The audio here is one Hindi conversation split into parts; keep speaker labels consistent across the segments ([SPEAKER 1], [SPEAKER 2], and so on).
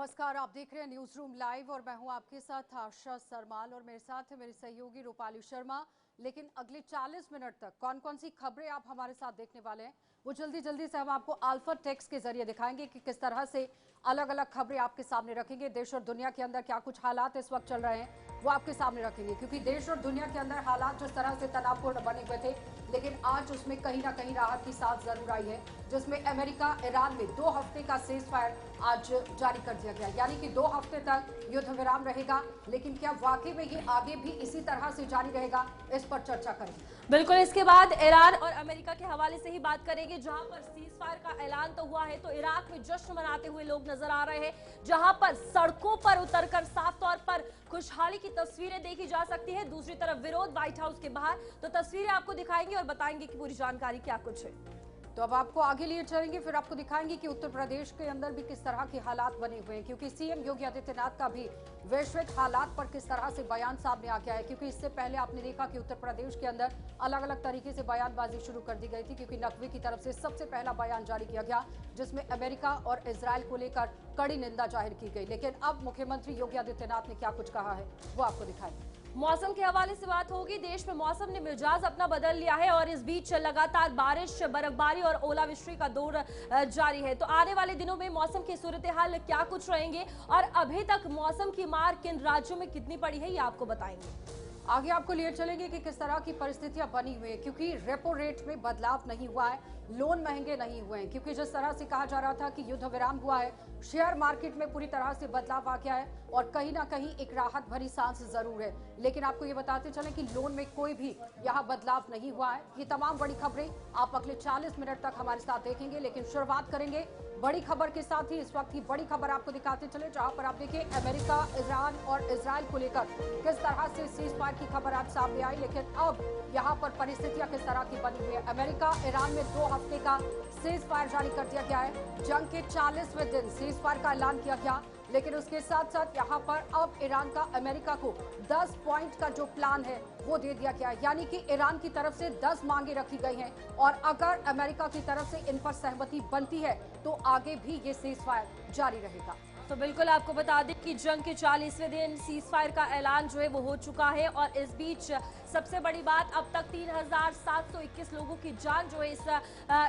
[SPEAKER 1] नमस्कार, आप देख रहे हैं न्यूज रूम लाइव और मैं हूं आपके साथ आशा सरमाल और मेरे साथ है मेरी सहयोगी रूपाली शर्मा। लेकिन अगले 40 मिनट तक कौन कौन सी खबरें आप हमारे साथ देखने वाले हैं वो जल्दी से हम आपको अल्फा टेक्स्ट के जरिए दिखाएंगे कि किस तरह से अलग अलग खबरें आपके सामने रखेंगे। देश और दुनिया के अंदर क्या कुछ हालात इस वक्त चल रहे हैं वो आपके सामने रखेंगे, क्योंकि देश और दुनिया के अंदर हालात जिस तरह से तनावपूर्ण बने हुए थे, लेकिन आज उसमें कहीं ना कहीं राहत की सांस जरूर आई है, जिसमें अमेरिका ईरान में 2 हफ्ते का सीज फायर आज जारी कर दिया गया, यानी कि 2 हफ्ते तक युद्ध विराम रहेगा। लेकिन क्या वाकई में ये आगे भी इसी तरह से जारी रहेगा, इस पर चर्चा करेंगे।
[SPEAKER 2] बिल्कुल, इसके बाद ईरान और अमेरिका के हवाले से ही बात करेंगे, जहां पर सीज फायर का ऐलान तो हुआ है तो इराक में जश्न मनाते हुए लोग नजर आ रहे हैं, जहां पर सड़कों पर उतरकर साफ तौर पर खुशहाली की तस्वीरें देखी जा सकती है। दूसरी तरफ विरोध व्हाइट हाउस के बाहर, तो तस्वीरें आपको दिखाएंगे और बताएंगे कि पूरी जानकारी क्या कुछ है।
[SPEAKER 1] तो अब आपको आगे लिए चलेंगे, फिर आपको दिखाएंगे कि उत्तर प्रदेश के अंदर भी किस तरह के हालात बने हुए हैं, क्योंकि सीएम योगी आदित्यनाथ का भी वैश्विक हालात पर किस तरह से बयान सामने आ गया है। क्योंकि इससे पहले आपने देखा कि उत्तर प्रदेश के अंदर अलग अलग तरीके से बयानबाजी शुरू कर दी गई थी, क्योंकि नकवी की तरफ से सबसे पहला बयान जारी किया गया, जिसमें अमेरिका और इजरायल को लेकर कड़ी निंदा जाहिर की गई। लेकिन अब मुख्यमंत्री योगी आदित्यनाथ ने क्या कुछ कहा है वो आपको दिखाएंगे।
[SPEAKER 2] मौसम के हवाले से बात होगी। देश में मौसम ने मिजाज अपना बदल लिया है और इस बीच लगातार बारिश, बर्फबारी और ओलावृष्टि का दौर जारी है। तो आने वाले दिनों में मौसम की सूरत हाल क्या कुछ रहेंगे और अभी तक मौसम की मार किन राज्यों में कितनी पड़ी है, ये आपको बताएंगे।
[SPEAKER 1] आगे आपको लिए चलेंगे कि किस तरह की परिस्थितियां बनी हुई है, क्योंकि रेपो रेट में बदलाव नहीं हुआ है, लोन महंगे नहीं हुए हैं, क्योंकि जिस तरह से कहा जा रहा था कि युद्ध विराम हुआ है, शेयर मार्केट में पूरी तरह से बदलाव आ गया है और कहीं ना कहीं एक राहत भरी सांस जरूर है। लेकिन आपको ये बताते चलें कि लोन में कोई भी यहाँ बदलाव नहीं हुआ है। ये तमाम बड़ी खबरें आप अगले 40 मिनट तक हमारे साथ देखेंगे, लेकिन शुरुआत करेंगे बड़ी खबर के साथ ही। इस वक्त की बड़ी खबर आपको दिखाते चले, जहां पर आप देखिए अमेरिका, ईरान और इजराइल को लेकर किस तरह से सीज फायर की खबर आज सामने आई। लेकिन अब यहां पर परिस्थितियां किस तरह की बनी हुई है। अमेरिका ईरान में 2 हफ्ते का सीज फायर जारी कर दिया गया है। जंग के 40वें दिन सीज फायर का ऐलान किया गया, लेकिन उसके साथ साथ यहाँ पर अब ईरान का अमेरिका को 10 पॉइंट का जो प्लान है वो दे दिया गया है, यानी कि ईरान की तरफ से 10 मांगे रखी गई हैं और अगर अमेरिका की तरफ से इन पर सहमति बनती है तो आगे भी ये सीज फायर जारी रहेगा।
[SPEAKER 2] तो बिल्कुल आपको बता दें कि जंग के 40वें दिन सीज फायर का ऐलान जो है वो हो चुका है और इस बीच सबसे बड़ी बात, अब तक 3721 लोगों की जान जो है इस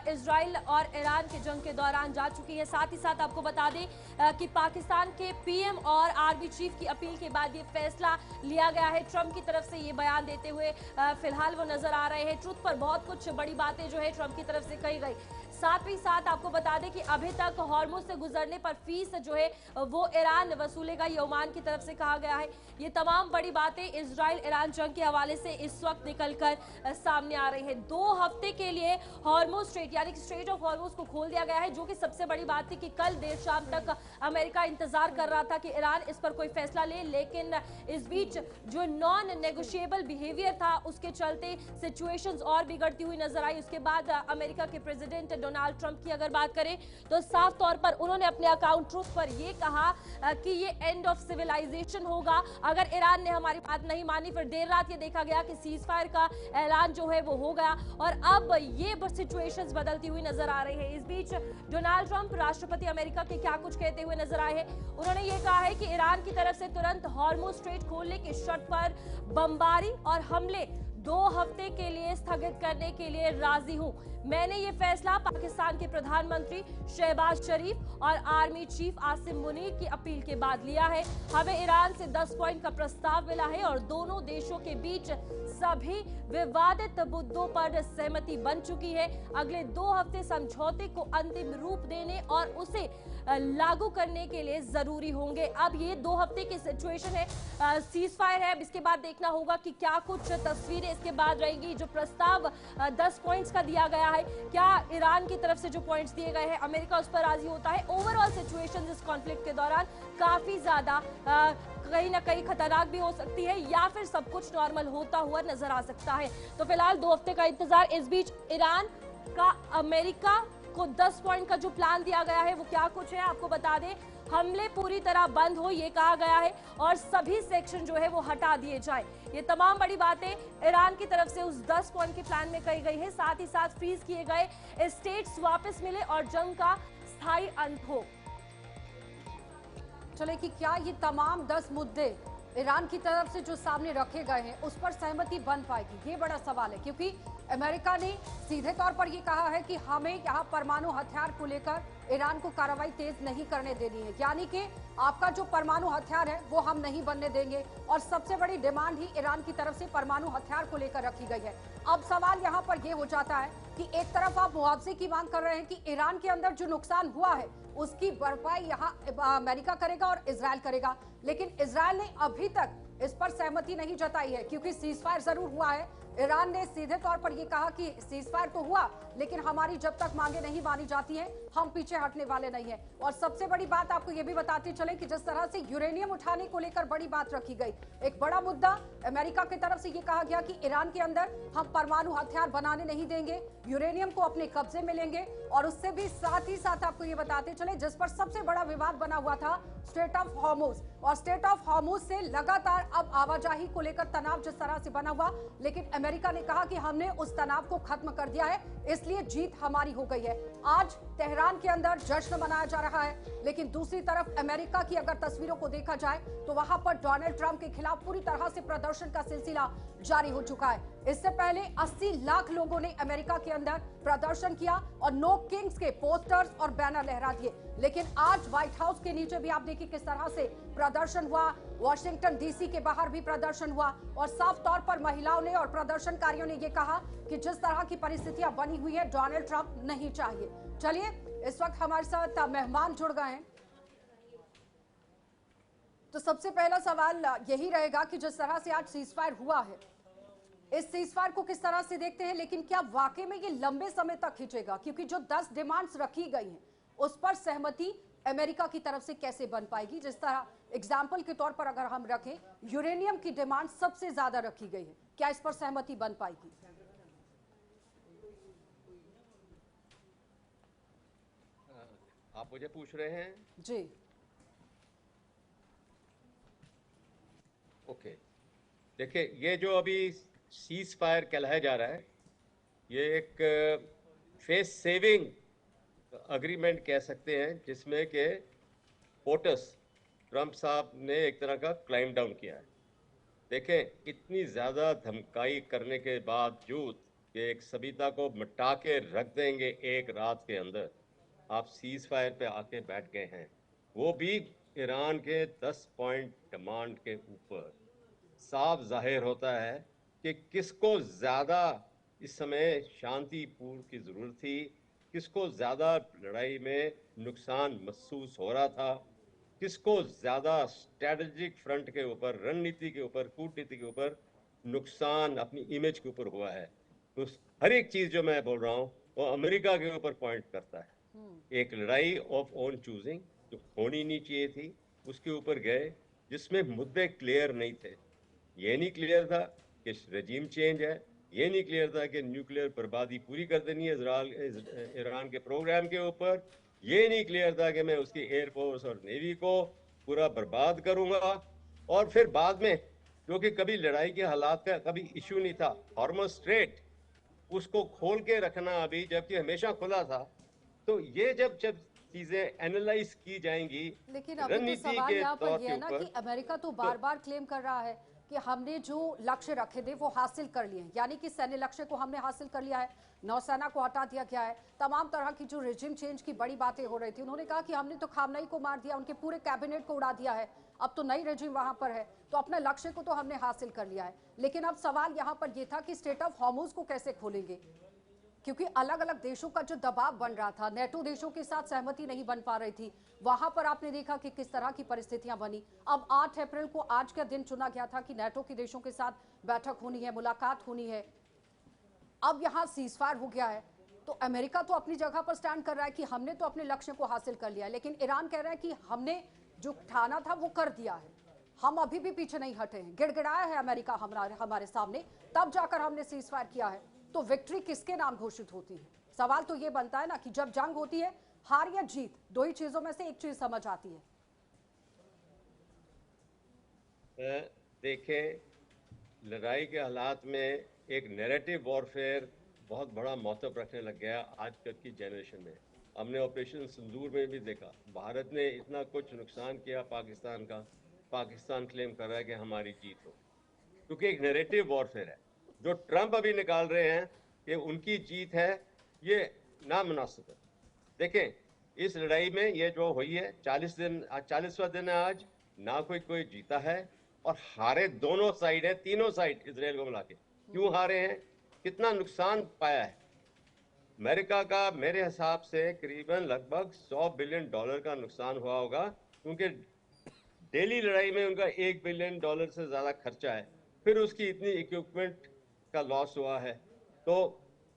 [SPEAKER 2] इजराइल और ईरान के जंग के दौरान जा चुकी है। साथ ही साथ आपको बता दें कि पाकिस्तान के पीएम और आर्मी चीफ की अपील के बाद ये फैसला लिया गया है। ट्रंप की तरफ से ये बयान देते हुए फिलहाल वो नजर आ रहे हैं। ट्रुथ पर बहुत कुछ बड़ी बातें जो है ट्रंप की तरफ से कही गई। साथ ही साथ आपको बता दें कि अभी तक हॉर्मुज से गुजरने पर फीस जो है वो ईरान वसूलेगा, ये ओमान की तरफ से कहा गया है। ये तमाम बड़ी बातें इजराइल ईरान जंग के हवाले से इस वक्त निकलकर सामने आ रही है। 2 हफ्ते के लिए हॉर्मुज स्ट्रेट यानी कि स्ट्रेट ऑफ हॉर्मुज को खोल दिया गया है, जो कि सबसे बड़ी बात थी कि कल देर शाम तक अमेरिका इंतजार कर रहा था कि ईरान इस पर कोई फैसला ले, लेकिन इस बीच जो नॉन नेगोशिएबल बिहेवियर था उसके चलते सिचुएशंस और बिगड़ती हुई नजर आई। उसके बाद अमेरिका के प्रेसिडेंट डोनाल्ड ट्रंप की अगर बात करें तो साफ तौर पर उन्होंने अपने अकाउंट ट्रुथ पर यह कहा कि ये एंड ऑफ सिविलाइजेशन होगा अगर ईरान ने हमारी बात नहीं मानी। फिर देर रात ये देखा गया कि सीज फायर का ऐलान जो है वो हो गया और अब ये सिचुएशंस बदलती हुई नजर आ रही है। इस बीच डोनाल्ड ट्रंप राष्ट्रपति अमेरिका के क्या कुछ कहते हुए नजर आए हैं। उन्होंने ये कहा है कि ईरान की तरफ से तुरंत हॉर्मुज स्ट्रेट खोलने की शर्त पर बमबारी और हमले 2 हफ्ते के लिए स्थगित करने के लिए राजी हूं। मैंने ये फैसला पाकिस्तान के प्रधानमंत्री शहबाज शरीफ और आर्मी चीफ आसिम मुनीर की अपील के बाद लिया है। हमें ईरान से 10 पॉइंट का प्रस्ताव मिला है और दोनों देशों के बीच सभी विवादित मुद्दों पर सहमति बन चुकी है। अगले 2 हफ्ते समझौते को अंतिम रूप देने और उसे लागू करने के लिए जरूरी होंगे। अब ये 2 हफ्ते की सिचुएशन है, सीज फायर है। इसके बाद देखना होगा कि क्या कुछ तस्वीरें इसके बाद रहेंगी। जो प्रस्ताव 10 पॉइंट्स का दिया गया है, क्या ईरान की तरफ से जो पॉइंट्स दिए गए हैं अमेरिका उस पर राजी होता है। ओवरऑल सिचुएशन इस कॉन्फ्लिक्ट के दौरान काफी ज्यादा कहीं ना कहीं खतरनाक भी हो सकती है या फिर सब कुछ नॉर्मल होता हुआ नजर आ सकता है। तो फिलहाल 2 हफ्ते का इंतजार। इस बीच ईरान का अमेरिका को 10 पॉइंट का जो प्लान दिया गया है वो क्या कुछ है आपको बता दें। हमले पूरी तरह बंद हो ये कहा गया है और सभी सेक्शन जो है वो हटा दिए जाए। ये तमाम बड़ी बातें ईरान की तरफ से उस 10 पॉइंट के प्लान में कही गई है। साथ ही साथ फ्रीज किए गए स्टेट्स वापस मिले और जंग का स्थायी अंत हो।
[SPEAKER 1] चले कि क्या ये तमाम 10 मुद्दे ईरान की तरफ से जो सामने रखे गए हैं उस पर सहमति बन पाएगी, ये बड़ा सवाल है। क्योंकि अमेरिका ने सीधे तौर पर ये कहा है कि हमें यहाँ परमाणु हथियार को लेकर ईरान को कार्रवाई तेज नहीं करने देनी है, यानी कि आपका जो परमाणु हथियार है वो हम नहीं बनने देंगे। और सबसे बड़ी डिमांड ही ईरान की तरफ से परमाणु हथियार को लेकर रखी गई है। अब सवाल यहाँ पर यह हो जाता है कि एक तरफ आप मुआवजे की मांग कर रहे हैं कि ईरान के अंदर जो नुकसान हुआ है उसकी भरपाई यहाँ अमेरिका करेगा और इजरायल करेगा, लेकिन इजरायल ने अभी तक इस पर सहमति नहीं जताई है। क्योंकि सीज फायर जरूर हुआ है, ईरान ने सीधे तौर पर यह कहा कि सीज फायर तो हुआ लेकिन हमारी जब तक मांगे नहीं मानी जाती हैं हम पीछे हटने वाले नहीं हैं। और सबसे बड़ी बात आपको यह भी बताते चले कि जिस तरह से यूरेनियम उठाने को लेकर बड़ी बात रखी गई, एक बड़ा मुद्दा अमेरिका की तरफ से यह कहा गया कि ईरान के अंदर हम परमाणु हथियार बनाने नहीं देंगे, यूरेनियम को अपने कब्जे में लेंगे। और उससे भी साथ ही साथ आपको ये बताते चले जिस पर सबसे बड़ा विवाद बना हुआ था स्ट्रेट ऑफ हॉर्मुज, और स्ट्रेट ऑफ हॉर्मुज से लगातार अब आवाजाही को लेकर तनाव जिस तरह से बना हुआ, लेकिन अमेरिका ने कहा कि हमने उस तनाव को खत्म कर दिया है, इसलिए जीत हमारी हो गई है। आज तेहरान के अंदर जश्न मनाया जा रहा है, लेकिन दूसरी तरफ अमेरिका की अगर तस्वीरों को देखा जाए तो वहां पर डोनाल्ड ट्रंप के खिलाफ पूरी तरह से प्रदर्शन का सिलसिला जारी हो चुका है। इससे पहले 80 लाख लोगों ने अमेरिका के अंदर प्रदर्शन किया और नो किंग्स के पोस्टर्स और बैनर लहरा दिए। लेकिन आज व्हाइट हाउस के नीचे भी आप देखिए किस तरह से प्रदर्शन हुआ, वॉशिंगटन डीसी के बाहर भी प्रदर्शन हुआ और साफ तौर पर महिलाओं ने और प्रदर्शनकारियों ने यह कहा कि जिस तरह की परिस्थितियां बनी हुई है डोनाल्ड ट्रंप नहीं चाहिए। चलिए, इस वक्त हमारे साथ मेहमान जुड़ गए हैं, तो सबसे पहला सवाल यही रहेगा कि जिस तरह से आज सीज फायर हुआ है, इस सीज फायर को किस तरह से देखते हैं, लेकिन क्या वाकई में ये लंबे समय तक खींचेगा? क्योंकि जो 10 डिमांड्स रखी गई हैं उस पर सहमति अमेरिका की तरफ से कैसे बन पाएगी? जिस तरह एग्जाम्पल के तौर पर अगर हम रखें, यूरेनियम की डिमांड सबसे ज्यादा रखी गई है, क्या इस पर सहमति बन पाएगी?
[SPEAKER 3] आप मुझे पूछ रहे हैं?
[SPEAKER 1] जी,
[SPEAKER 3] ओके, देखिए, ये जो अभी सीज फायर कहलाया जा रहा है, ये एक फेस सेविंग अग्रीमेंट कह सकते हैं, जिसमें कि पोटस ट्रंप साहब ने एक तरह का क्लाइम डाउन किया है। देखें, इतनी ज़्यादा धमकाई करने के बावजूद कि एक सभ्यता को मिटा के रख देंगे एक रात के अंदर, आप सीज फायर पे आके बैठ गए हैं, वो भी ईरान के 10 पॉइंट डिमांड के ऊपर। साफ जाहिर होता है कि किसको ज़्यादा इस समय शांतिपूर्ण की ज़रूरत थी, किसको ज़्यादा लड़ाई में नुकसान महसूस हो रहा था, किसको ज़्यादा स्ट्रेटजिक फ्रंट के ऊपर, रणनीति के ऊपर, कूटनीति के ऊपर नुकसान अपनी इमेज के ऊपर हुआ है। तो हर एक चीज़ जो मैं बोल रहा हूँ वो अमेरिका के ऊपर पॉइंट करता है। एक लड़ाई ऑफ ओन चूजिंग जो होनी नहीं चाहिए थी, उसके ऊपर गए, जिसमें मुद्दे क्लियर नहीं थे। ये नहीं क्लियर था कि रजीम चेंज है, ये नहीं क्लियर था कि न्यूक्लियर बर्बादी पूरी कर देनी है ईरान के प्रोग्राम के ऊपर, ये नहीं क्लियर था कि मैं उसकी एयरफोर्स और नेवी को पूरा बर्बाद करूंगा। और फिर बाद में, जो कि कभी लड़ाई के हालात का कभी इशू नहीं था, हॉर्मस स्ट्रेट उसको खोल के रखना अभी, जबकि हमेशा खुला था। तो ये जब जब चीजें एनालाइज की जाएंगी
[SPEAKER 1] लेकिन अभी तो
[SPEAKER 3] रणनीति
[SPEAKER 1] सवाल
[SPEAKER 3] के
[SPEAKER 1] यहाँ
[SPEAKER 3] तौर
[SPEAKER 1] पर यह
[SPEAKER 3] के
[SPEAKER 1] है ना कि
[SPEAKER 3] ऊपर,
[SPEAKER 1] अमेरिका तो बार बार क्लेम कर रहा है कि हमने जो लक्ष्य रखे थे वो हासिल कर लिए, यानी कि सैन्य लक्ष्य को हमने हासिल कर लिया है, नौसेना को हटा दिया गया है, तमाम तरह की जो रेजिम चेंज की बड़ी बातें हो रही थी। उन्होंने कहा कि हमने तो खामनेई को मार दिया, उनके पूरे कैबिनेट को उड़ा दिया है, अब तो नई रेजिम वहां पर है, तो अपने लक्ष्य को तो हमने हासिल कर लिया है। लेकिन अब सवाल यहाँ पर यह था कि स्ट्रेट ऑफ हॉर्मुज को कैसे खोलेंगे, क्योंकि अलग अलग देशों का जो दबाव बन रहा था, नेटो देशों के साथ सहमति नहीं बन पा रही थी, वहां पर आपने देखा कि किस तरह की परिस्थितियां बनी। अब 8 अप्रैल को आज का दिन चुना गया था कि नेटो के देशों के साथ बैठक होनी है, मुलाकात होनी है। अब यहां सीजफायर हो गया है, तो अमेरिका तो अपनी जगह पर स्टैंड कर रहा है कि हमने तो अपने लक्ष्य को हासिल कर लिया, लेकिन ईरान कह रहा है कि हमने जो ठाना था वो कर दिया है, हम अभी भी पीछे नहीं हटे हैं। गिड़गिड़ाया है अमेरिका हमारे सामने, तब जाकर हमने सीजफायर किया है। तो विक्ट्री किसके नाम घोषित होती है? सवाल तो ये बनता है ना कि जब जंग होती है, हार या जीत, दो ही चीजों में से एक चीज समझ आती है।
[SPEAKER 3] देखें, लड़ाई के हालात में एक नैरेटिव वॉरफेयर बहुत बड़ा महत्व रखने लग गया आजकल की जनरेशन में। हमने ऑपरेशन सिंदूर में भी देखा, भारत ने इतना कुछ नुकसान किया पाकिस्तान का, पाकिस्तान क्लेम कर रहा है कि हमारी जीत हो, क्योंकि एक नैरेटिव वॉरफेयर है। जो ट्रंप अभी निकाल रहे हैं कि उनकी जीत है, ये नामुनासिब है। देखें, इस लड़ाई में ये जो हुई है, 40वां दिन है आज, ना कोई जीता है, और हारे दोनों साइड है, तीनों साइड इजराइल को मिला के। क्यों हारे हैं, कितना नुकसान पाया है अमेरिका का? मेरे हिसाब से करीबन लगभग $100 बिलियन का नुकसान हुआ होगा, क्योंकि डेली लड़ाई में उनका $1 बिलियन से ज्यादा खर्चा है, फिर उसकी इतनी इक्विपमेंट का लॉस हुआ है। तो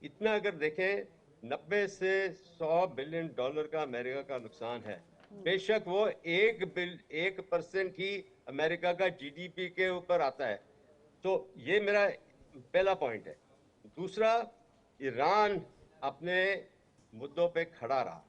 [SPEAKER 3] इतना अगर देखें, 90 से $100 बिलियन का अमेरिका का नुकसान है। बेशक वो 1% ही अमेरिका का जीडीपी के ऊपर आता है। तो ये मेरा पहला पॉइंट है। दूसरा, ईरान अपने मुद्दों पे खड़ा रहा,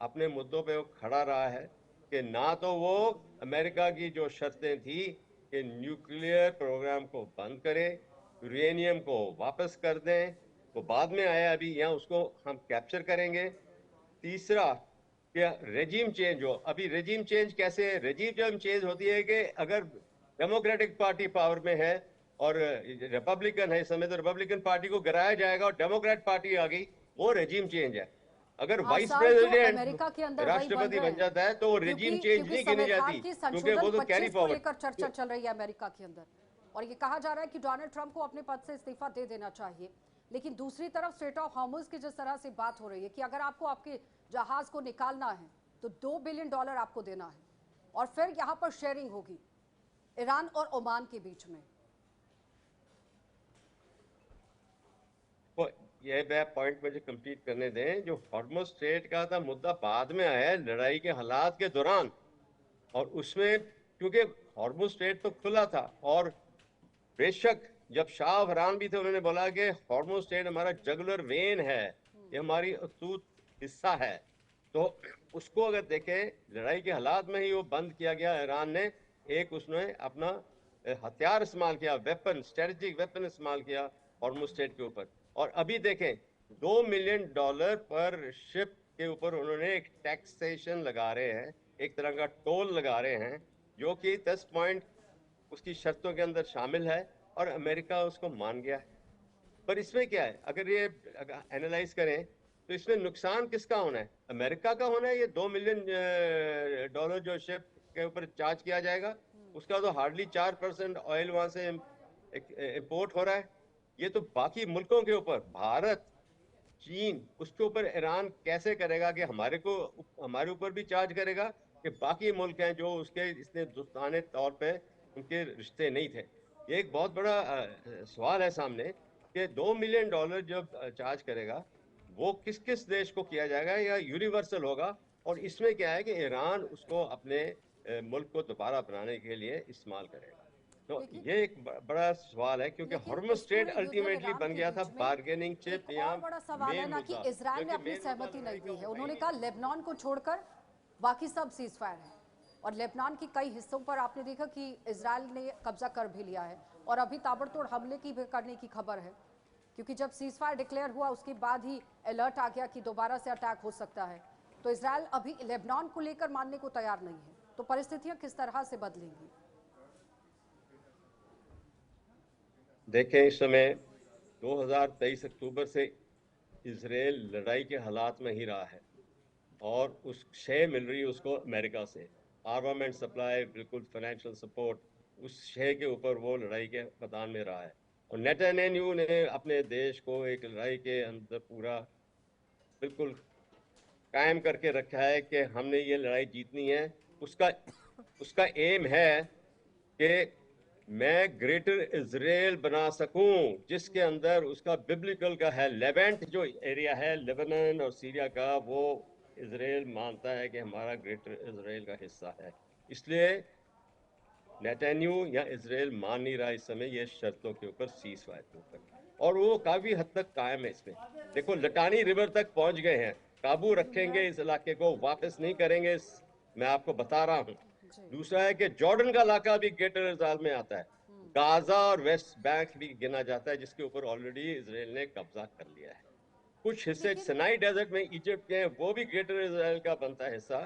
[SPEAKER 3] अपने मुद्दों पे वो खड़ा रहा है कि ना तो वो अमेरिका की जो शर्तें थी कि न्यूक्लियर प्रोग्राम को बंद करें, यूरेनियम को वापस कर दें, वो बाद में आया, अभी यहाँ उसको हम कैप्चर करेंगे। तीसरा, कि रेजिम चेंज हो। अभी रेजिम चेंज कैसे है? रेजिम चेंज होती है कि अगर डेमोक्रेटिक पार्टी पावर में है और रिपब्लिकन है, इस समय तो रिपब्लिकन पार्टी को गिराया जाएगा और डेमोक्रेट पार्टी आ गई, वो रेजिम चेंज है। अगर वाइस
[SPEAKER 1] आसार जो
[SPEAKER 3] प्रेसिडेंट
[SPEAKER 1] अमेरिका के अंदर वही बन
[SPEAKER 3] राष्ट्रपति
[SPEAKER 1] रहे
[SPEAKER 3] बन जाता है तो वो रेजिम
[SPEAKER 1] क्योंकि
[SPEAKER 3] चेंज
[SPEAKER 1] क्योंकि
[SPEAKER 3] नहीं गिनी
[SPEAKER 1] संविधान
[SPEAKER 3] जाती,
[SPEAKER 1] की
[SPEAKER 3] क्योंकि वो
[SPEAKER 1] संशोधन
[SPEAKER 3] तो कैरी
[SPEAKER 1] 25 को
[SPEAKER 3] फॉरवर्ड।
[SPEAKER 1] लेकर चर्चा चल रही है अमेरिका के अंदर, और ये कहा जा रहा है कि डोनाल्ड ट्रंप को अपने पद से इस्तीफा दे देना चाहिए। लेकिन दूसरी तरफ स्ट्रेट ऑफ हॉर्मुज की जिस तरह से बात हो रही है कि अगर आपको आपके जहाज को निकालना है तो $2 बिलियन आपको देना है, और फिर यहाँ पर शेयरिंग होगी ईरान और ओमान के बीच में।
[SPEAKER 3] तो ये पॉइंट मुझे कंप्लीट करने दें। जो हॉर्मुज स्ट्रेट का था मुद्दा बाद में आया है, लड़ाई के हालात के दौरान, और उसमें क्योंकि हॉर्मुज स्ट्रेट तो खुला था, और बेशक जब शाह अफरान भी थे, उन्होंने बोला कि हॉर्मुज स्ट्रेट हमारा जगुलर वेन है, ये हमारी अटूट हिस्सा है। तो उसको अगर देखें, लड़ाई के हालात में ही वो बंद किया गया। ईरान ने एक उसने अपना हथियार इस्तेमाल किया, वेपन, स्ट्रेटेजिक वेपन इस्तेमाल किया हॉर्मुज स्ट्रेट के ऊपर। और अभी देखें, $2 मिलियन पर शिप के ऊपर उन्होंने एक टैक्सेशन लगा रहे हैं, एक तरह का टोल लगा रहे हैं, जो कि 10 पॉइंट उसकी शर्तों के अंदर शामिल है, और अमेरिका उसको मान गया है। पर इसमें क्या है, अगर ये एनालाइज करें तो इसमें नुकसान किसका होना है? अमेरिका का होना है। ये $2 मिलियन जो शिप के ऊपर चार्ज किया जाएगा, उसका तो हार्डली 4% ऑयल वहां से इंपोर्ट हो रहा है। ये तो बाकी मुल्कों के ऊपर, भारत, चीन, उसके ऊपर ईरान कैसे करेगा कि हमारे ऊपर भी चार्ज करेगा कि बाकी मुल्क हैं जो उसके इसने दोस्ताने तौर पे उनके रिश्ते नहीं थे। ये एक बहुत बड़ा सवाल है सामने कि $2 मिलियन जब चार्ज करेगा, वो किस किस देश को किया जाएगा या यूनिवर्सल होगा? और इसमें क्या है कि ईरान उसको अपने मुल्क को दोबारा बनाने के लिए इस्तेमाल करेगा। तो ये एक बड़ा सवाल है, क्योंकि हॉर्मुज
[SPEAKER 1] इस
[SPEAKER 3] स्ट्रेट
[SPEAKER 1] पूरे युद्ध
[SPEAKER 3] अल्टीमेटली
[SPEAKER 1] विराम
[SPEAKER 3] बन
[SPEAKER 1] के
[SPEAKER 3] गया था
[SPEAKER 1] बीच में
[SPEAKER 3] बार्गेनिंग चिप
[SPEAKER 1] एक
[SPEAKER 3] या
[SPEAKER 1] और बड़ा सवाल है
[SPEAKER 3] मेन
[SPEAKER 1] ना कि
[SPEAKER 3] मुद्दा,
[SPEAKER 1] इजराइल ने
[SPEAKER 3] क्योंकि
[SPEAKER 1] अपनी
[SPEAKER 3] मेन
[SPEAKER 1] सहमति
[SPEAKER 3] मुद्दा
[SPEAKER 1] नहीं दी है।
[SPEAKER 3] लड़ाई
[SPEAKER 1] उन्होंने
[SPEAKER 3] का
[SPEAKER 1] कहा लेबनान को छोड़कर बाकी सब सीज फायर है, और लेबनान के कई हिस्सों पर आपने देखा कि इजराइल ने कब्जा कर भी लिया है, और अभी ताबड़तोड़ हमले की भी करने की खबर है, क्योंकि जब सीज फायर डिक्लेयर हुआ उसके बाद ही अलर्ट आ गया कि दोबारा से अटैक हो सकता है। तो इजराइल अभी लेबनान को लेकर मानने को तैयार नहीं है। तो परिस्थितियां किस तरह से बदलेंगी?
[SPEAKER 3] देखें, इस समय 2023 अक्टूबर से इजराइल लड़ाई के हालात में ही रहा है, और उस शय मिल रही है उसको अमेरिका से, आर्मामेंट सप्लाई, बिल्कुल फाइनेंशियल सपोर्ट, उस शय के ऊपर वो लड़ाई के मैदान में रहा है। और नेतन्याहू ने अपने देश को एक लड़ाई के अंदर पूरा बिल्कुल कायम करके रखा है कि हमने ये लड़ाई जीतनी है। उसका एम है कि मैं ग्रेटर इजराइल बना सकूं, जिसके अंदर उसका बिब्लिकल का है, लेवेंट जो एरिया है लेबनान और सीरिया का, वो इजराइल मानता है कि हमारा ग्रेटर इजराइल का हिस्सा है। इसलिए नेतन्याहू या इजराइल मान नहीं रहा इस समय ये शर्तों के ऊपर, सीज फायर के ऊपर, और वो काफी हद तक कायम है इसमें। देखो, लटानी रिवर तक पहुंच गए हैं, काबू रखेंगे इस इलाके को, वापस नहीं करेंगे, मैं आपको बता रहा हूं। दूसरा है कि जॉर्डन का इलाका भी ग्रेटर इजराइल में आता है, गाजा और वेस्ट बैंक भी गिना जाता है, जिसके ऊपर ऑलरेडी इजराइल ने कब्जा कर लिया है। कुछ हिस्से सिनाई डेजर्ट में इजिप्ट के हैं, वो भी ग्रेटर इजराइल का बनता है हिस्सा।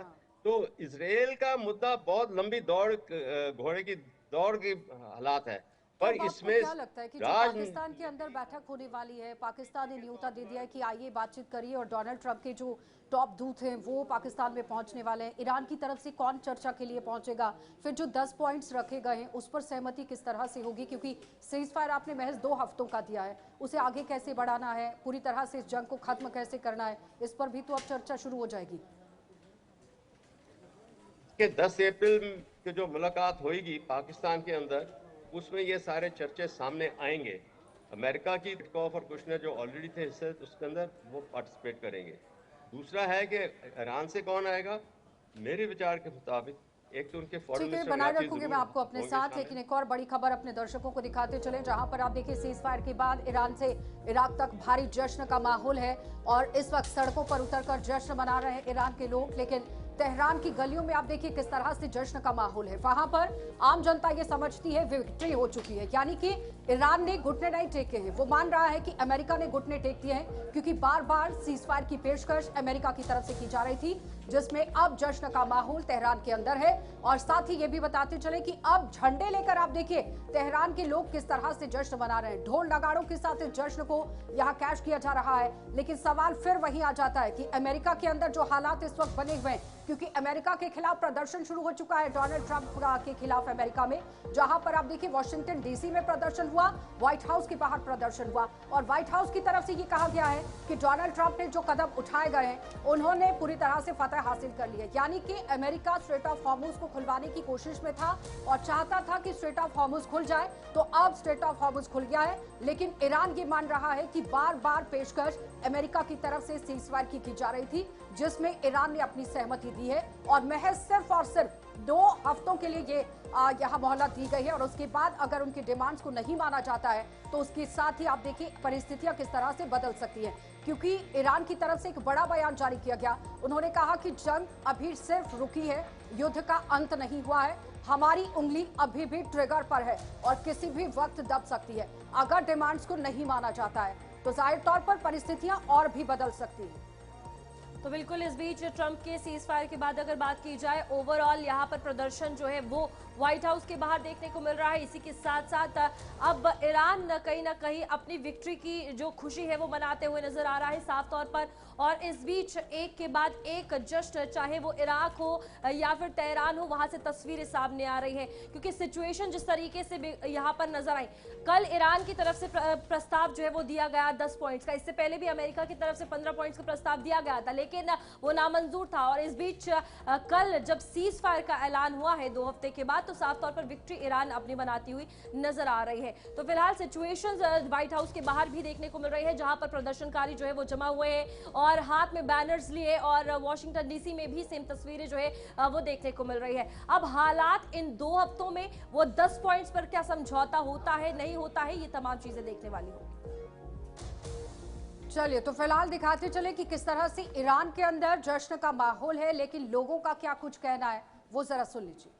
[SPEAKER 3] तो इसराइल का मुद्दा बहुत लंबी घोड़े की दौड़ की हालात है,
[SPEAKER 1] तो
[SPEAKER 3] पर
[SPEAKER 1] अब आपको
[SPEAKER 3] इसमें
[SPEAKER 1] क्या लगता है कि जो
[SPEAKER 3] राज
[SPEAKER 1] पाकिस्तान के अंदर बैठक होने वाली है, पाकिस्तान ने न्योता दे दिया है कि आइए बातचीत करिए और डोनाल्ड ट्रंप के जो टॉप दूत हैं वो पाकिस्तान में पहुंचने वाले हैं, ईरान की तरफ से कौन चर्चा के लिए पहुंचेगा, फिर जो 10 पॉइंट्स रखे गए हैं उस पर सहमति किस तरह से होगी, क्योंकि सीज फायर आपने महज 2 हफ्तों का दिया है, उसे आगे कैसे बढ़ाना है, पूरी तरह से इस जंग को खत्म कैसे करना है, इस पर भी तो अब चर्चा शुरू हो जाएगी।
[SPEAKER 3] कि 10 अप्रैल की जो मुलाकात होगी पाकिस्तान के अंदर, उसमें ये सारे चर्चे सामने आएंगे। अमेरिका की कॉफ और कुशनर जो ऑलरेडी थे हिस्से उसके अंदर, वो पार्टिसिपेट करेंगे। दूसरा है कि ईरान से कौन आएगा। मेरे विचार के मुताबिक एक तो उनके फॉरेन
[SPEAKER 1] ठीक है,
[SPEAKER 3] मिनिस्टर
[SPEAKER 1] बनाए
[SPEAKER 3] इराक़ी
[SPEAKER 1] रखूंगे
[SPEAKER 3] ज़रूर
[SPEAKER 1] मैं आपको अपने
[SPEAKER 3] होंगे
[SPEAKER 1] साथ,
[SPEAKER 3] शामिल।
[SPEAKER 1] लेकिन एक और बड़ी खबर अपने दर्शकों को दिखाते चले, जहां पर आप देखिए सीज फायर के बाद ईरान से इराक तक भारी जश्न का माहौल है और इस वक्त सड़कों पर उतरकर जश्न मना रहे हैं ईरान के लोग। लेकिन तेहरान की गलियों में आप देखिए किस तरह से जश्न का माहौल है, वहां पर आम जनता ये समझती है विक्ट्री हो चुकी है, यानी कि ईरान ने घुटने नहीं टेके हैं। वो मान रहा है कि अमेरिका ने घुटने टेक दिए हैं, क्योंकि बार बार सीज फायर की पेशकश अमेरिका की तरफ से की जा रही थी, जिसमें अब जश्न का माहौल तेहरान के अंदर है। और साथ ही ये भी बताते चले कि अब झंडे लेकर आप देखिए तेहरान के लोग किस तरह से जश्न मना रहे हैं, ढोल नगाड़ों के साथ इस जश्न को यहाँ कैश किया जा रहा है। लेकिन सवाल फिर वही आ जाता है कि अमेरिका के अंदर जो हालात इस वक्त बने हुए हैं, क्योंकि अमेरिका के खिलाफ प्रदर्शन शुरू हो चुका है, डोनाल्ड ट्रंप के खिलाफ अमेरिका में, जहां पर आप देखिए वॉशिंगटन डीसी में प्रदर्शन हुआ, व्हाइट हाउस के बाहर प्रदर्शन हुआ और व्हाइट हाउस की तरफ से ये कहा गया है कि डोनाल्ड ट्रंप ने जो कदम उठाए गए हैं उन्होंने पूरी तरह से फतह हासिल कर ली है। यानी कि अमेरिका स्ट्रेट ऑफ हॉर्मुज को खुलवाने की कोशिश में था और चाहता था कि स्ट्रेट ऑफ हॉर्मुज खुल जाए, तो अब स्ट्रेट ऑफ हॉर्मुज खुल गया है। लेकिन ईरान ये मान रहा है कि बार बार पेशकश अमेरिका की तरफ से सीज फायर की जा रही थी, जिसमें ईरान ने अपनी सहमति दी है और महज सिर्फ और सिर्फ 2 हफ्तों के लिए ये यहाँ मोहलत दी गई है और उसके बाद अगर उनकी डिमांड्स को नहीं माना जाता है तो उसके साथ ही आप देखिए परिस्थितियां किस तरह से बदल सकती हैं, क्योंकि ईरान की तरफ से एक बड़ा बयान जारी किया गया। उन्होंने कहा कि जंग अभी सिर्फ रुकी है, युद्ध का अंत नहीं हुआ है, हमारी उंगली अभी भी ट्रिगर पर है और किसी भी वक्त दब सकती है। अगर डिमांड्स को नहीं माना जाता है तो जाहिर तौर पर परिस्थितियां और भी बदल सकती हैं।
[SPEAKER 2] तो बिल्कुल इस बीच ट्रंप के सीज फायर के बाद अगर बात की जाए, ओवरऑल यहाँ पर प्रदर्शन जो है वो व्हाइट हाउस के बाहर देखने को मिल रहा है। इसी के साथ साथ अब ईरान कहीं ना कहीं अपनी विक्ट्री की जो खुशी है वो मनाते हुए नजर आ रहा है साफ तौर पर। और इस बीच एक के बाद एक जश्न, चाहे वो इराक हो या फिर तेहरान हो, वहां से तस्वीरें सामने आ रही है, क्योंकि सिचुएशन जिस तरीके से यहाँ पर नजर आई। कल ईरान की तरफ से प्रस्ताव जो है वो दिया गया 10 पॉइंट्स का, इससे पहले भी अमेरिका की तरफ से 15 पॉइंट्स का प्रस्ताव दिया गया था, लेकिन वो नामंजूर था। और इस बीच कल जब सीज फायर का ऐलान हुआ है 2 हफ्ते के बाद, तो साफ तौर पर विक्ट्री ईरान अपनी बनाती हुई नजर आ रही है। तो फिलहाल सिचुएशंस व्हाइट हाउस के बाहर भी देखने को मिल रही है, जहां पर प्रदर्शनकारी जो है वो जमा हुए हैं और हाथ में बैनर्स लिए, और वॉशिंगटन डीसी में भी सेम तस्वीरें जो है वो देखने को मिल रही है। अब हालात इन 2 हफ्तों में वो 10 पॉइंट्स पर क्या समझौता होता है नहीं होता है, ये तमाम चीजें देखने वाली होगी।
[SPEAKER 1] चलिए तो फिलहाल दिखाते चले कि किस तरह से ईरान के अंदर जश्न का माहौल है, लेकिन लोगों का क्या कुछ कहना है वो जरा सुन लीजिए।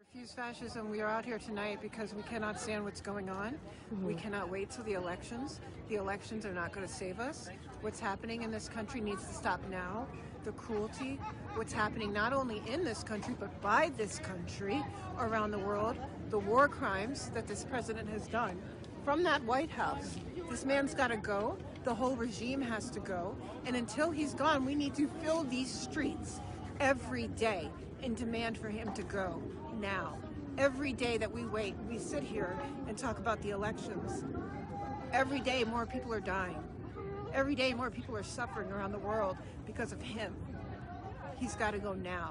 [SPEAKER 4] Refuse fascism. We are out here tonight because we cannot stand what's going on. We cannot wait till the elections. The elections are not going to save us. What's happening in this country needs to stop now. The cruelty, what's happening not only in this country but by this country around the world, the war crimes that this president has done from that White House. This man's got to go. The whole regime has to go. And until he's gone, we need to fill these streets every day and demand for him to go now. Every day that we wait, we sit here and talk about the elections. Every day more people are dying. Every day more people are suffering around the world because of him. He's got to go now.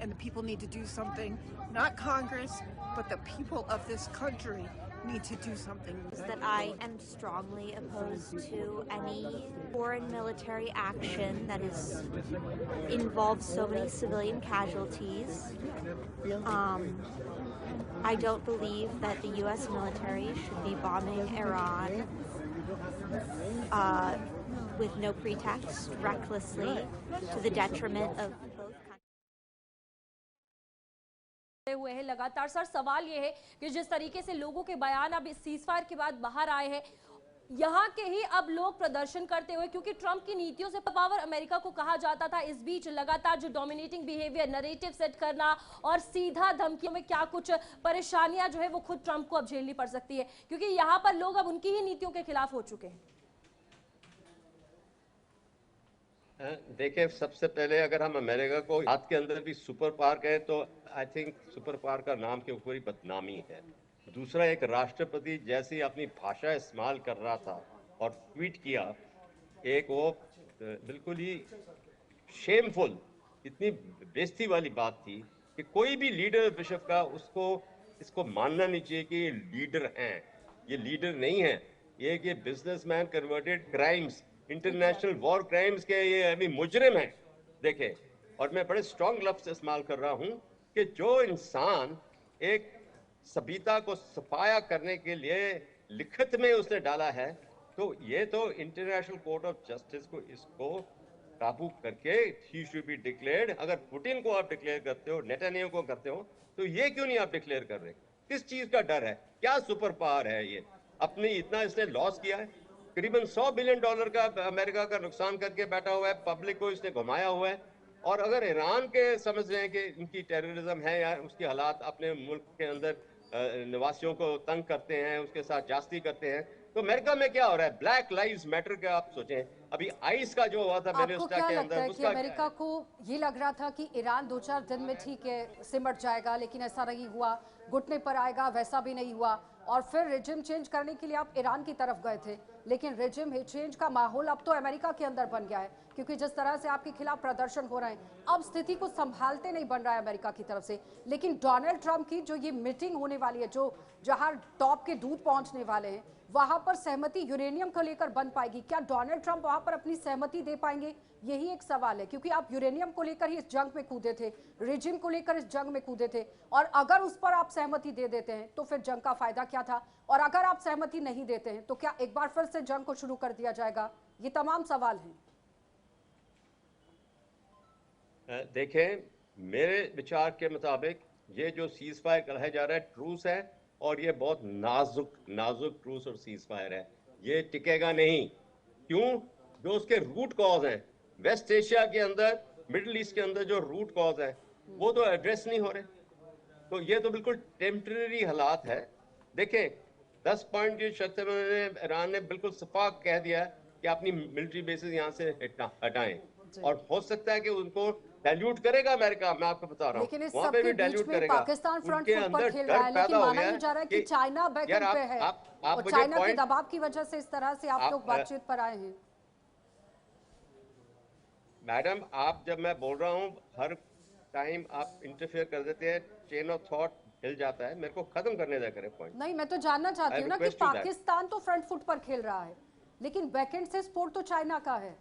[SPEAKER 4] And the people need to do something. Not Congress, but the people of this country need to do something.
[SPEAKER 5] That I am strongly opposed to any foreign military action that involves so many civilian casualties. I don't believe that the U.S. military should be bombing Iran with no pretext, recklessly, to the detriment of both countries.
[SPEAKER 2] हुए हैं लगातार। सर, सवाल ये है कि जिस तरीके से लोगों के बयान अब इस सीज फायर के बाद बाहर आए हैं, यहाँ के ही अब लोग प्रदर्शन करते हुए, क्योंकि ट्रंप की नीतियों से पावर अमेरिका को कहा जाता था, इस बीच लगातार जो डोमिनेटिंग बिहेवियर, नैरेटिव सेट करना और सीधा धमकियों में क्या कुछ परेशानियां जो है वो खुद ट्रंप को अब झेलनी पड़ सकती है, क्योंकि यहाँ पर लोग अब उनकी ही नीतियों के खिलाफ हो चुके हैं।
[SPEAKER 3] देखिए, सबसे पहले अगर हम अमेरिका को हाथ के अंदर भी सुपर पावर कहें तो आई थिंक सुपर पावर का नाम के ऊपर ही बदनामी है। दूसरा, एक राष्ट्रपति जैसी अपनी भाषा इस्तेमाल कर रहा था और ट्वीट किया, एक वो बिल्कुल ही शेमफुल, इतनी बेइज्जती वाली बात थी कि कोई भी लीडर विश्व का उसको इसको मानना नहीं चाहिए कि ये लीडर हैं। ये लीडर नहीं है, ये businessman converted crimes, international war crimes के ये अभी मुजरिम हैं। देखे, और मैं बड़े स्ट्रॉन्ग लफ्ज इस्तेमाल कर रहा हूं कि जो इंसान एक सभ्यता को सफाया करने के लिए लिखित में उसने डाला है, तो ये तो इंटरनेशनल कोर्ट ऑफ जस्टिस को इसको काबू करके ही शुड बी डिक्लेयर्ड। अगर पुतिन को आप डिक्लेयर करते हो, नेतन्याहू को करते हो, तो ये क्यों नहीं आप डिक्लेयर कर रहे? किस चीज का डर है? क्या सुपर पावर है ये? अपनी इतना इसने लॉस किया है, करीबन $100 बिलियन का अमेरिका का नुकसान करके बैठा हुआ है, पब्लिक को इसने घुमाया हुआ है। और अगर ईरान के समझ रहे हैं कि इनकी टेररिज्म है या उसकी हालात अपने मुल्क के अंदर निवासियों को तंग करते हैं, उसके साथ जास्ती करते हैं, तो अमेरिका में क्या हो रहा है? ब्लैक लाइव्स मैटर का आप सोचें, अभी आइस का जो हुआ था
[SPEAKER 1] आपको क्या लगता है कि अमेरिका को ये लग रहा था कि ईरान 2-4 दिन में ठीक है सिमट जाएगा, लेकिन ऐसा नहीं हुआ, घुटने पर आएगा, वैसा भी नहीं हुआ, और फिर रिजिम चेंज करने के लिए आप ईरान की तरफ गए थे, लेकिन रिजिम चेंज का माहौल अब तो अमेरिका के अंदर बन गया है, क्योंकि जिस तरह से आपके खिलाफ प्रदर्शन हो रहे हैं, अब स्थिति को संभालते नहीं बन रहा है अमेरिका की तरफ से। लेकिन डोनाल्ड ट्रंप की जो ये मीटिंग होने वाली है, जो जहां टॉप के दूध पहुंचने वाले हैं, वहां पर सहमति यूरेनियम को लेकर बन पाएगी? क्या डोनाल्ड ट्रंप वहां पर अपनी सहमति दे पाएंगे? यही एक सवाल है, क्योंकि आप यूरेनियम को लेकर ही इस जंग में कूदे थे, रिजिम को लेकर इस जंग में कूदे थे, और अगर उस पर आप सहमति दे देते हैं तो फिर जंग का फायदा क्या था, और अगर आप सहमति नहीं देते हैं तो क्या एक बार फिर से जंग को शुरू कर दिया जाएगा? ये तमाम सवाल हैं।
[SPEAKER 3] देखें, मेरे विचार के मुताबिक ये जो सीज फायर कहा जा रहा है ट्रूस है, और ये बहुत नाजुक ट्रूस और सीज फायर है, ये टिकेगा नहीं। क्यों? जो उसके रूट कॉज हैं वेस्ट एशिया के अंदर, मिडिल ईस्ट के अंदर, जो रूट कॉज हैं वो तो एड्रेस नहीं हो रहे, तो ये तो बिल्कुल टेम्परेरी हालात है। देखें, 10 पॉइंट की शर्त में ईरान ने बिल्कुल सफाक कह दिया कि अपनी मिलिट्री बेसिस यहाँ से हटाएं, और हो सकता है कि उनको डाइल्यूट करेगा अमेरिका, मैं आपको बता रहा हूँ,
[SPEAKER 1] लेकिन इस
[SPEAKER 3] वहाँ
[SPEAKER 1] सब
[SPEAKER 3] पे
[SPEAKER 1] के
[SPEAKER 3] भी डाइल्यूट
[SPEAKER 1] बीच में
[SPEAKER 3] करेगा।
[SPEAKER 1] पाकिस्तान फ्रंट
[SPEAKER 3] उनके
[SPEAKER 1] फुट पर
[SPEAKER 3] अंदर
[SPEAKER 1] खेल
[SPEAKER 3] डर
[SPEAKER 1] रहा है, लेकिन
[SPEAKER 3] पैदा हो
[SPEAKER 1] माना
[SPEAKER 3] गया
[SPEAKER 1] ये जा रहा है कि
[SPEAKER 3] कि
[SPEAKER 1] चाइना बैकएंड पे है,
[SPEAKER 3] आप
[SPEAKER 1] और
[SPEAKER 3] मुझे
[SPEAKER 1] चाइना के
[SPEAKER 3] point-
[SPEAKER 1] दबाव की वजह से इस तरह से आप लोग बातचीत पर आए हैं।
[SPEAKER 3] मैडम, आप जब मैं बोल रहा हूँ हर टाइम आप इंटरफेयर कर देते हैं, चेन ऑफ थॉट हिल जाता है, मेरे को खत्म करने दिया करें पॉइंट।
[SPEAKER 1] नहीं, मैं तो जानना चाहती हूँ ना कि पाकिस्तान तो फ्रंट फुट पर खेल रहा है, लेकिन बैकएंड से सपोर्ट तो चाइना का है।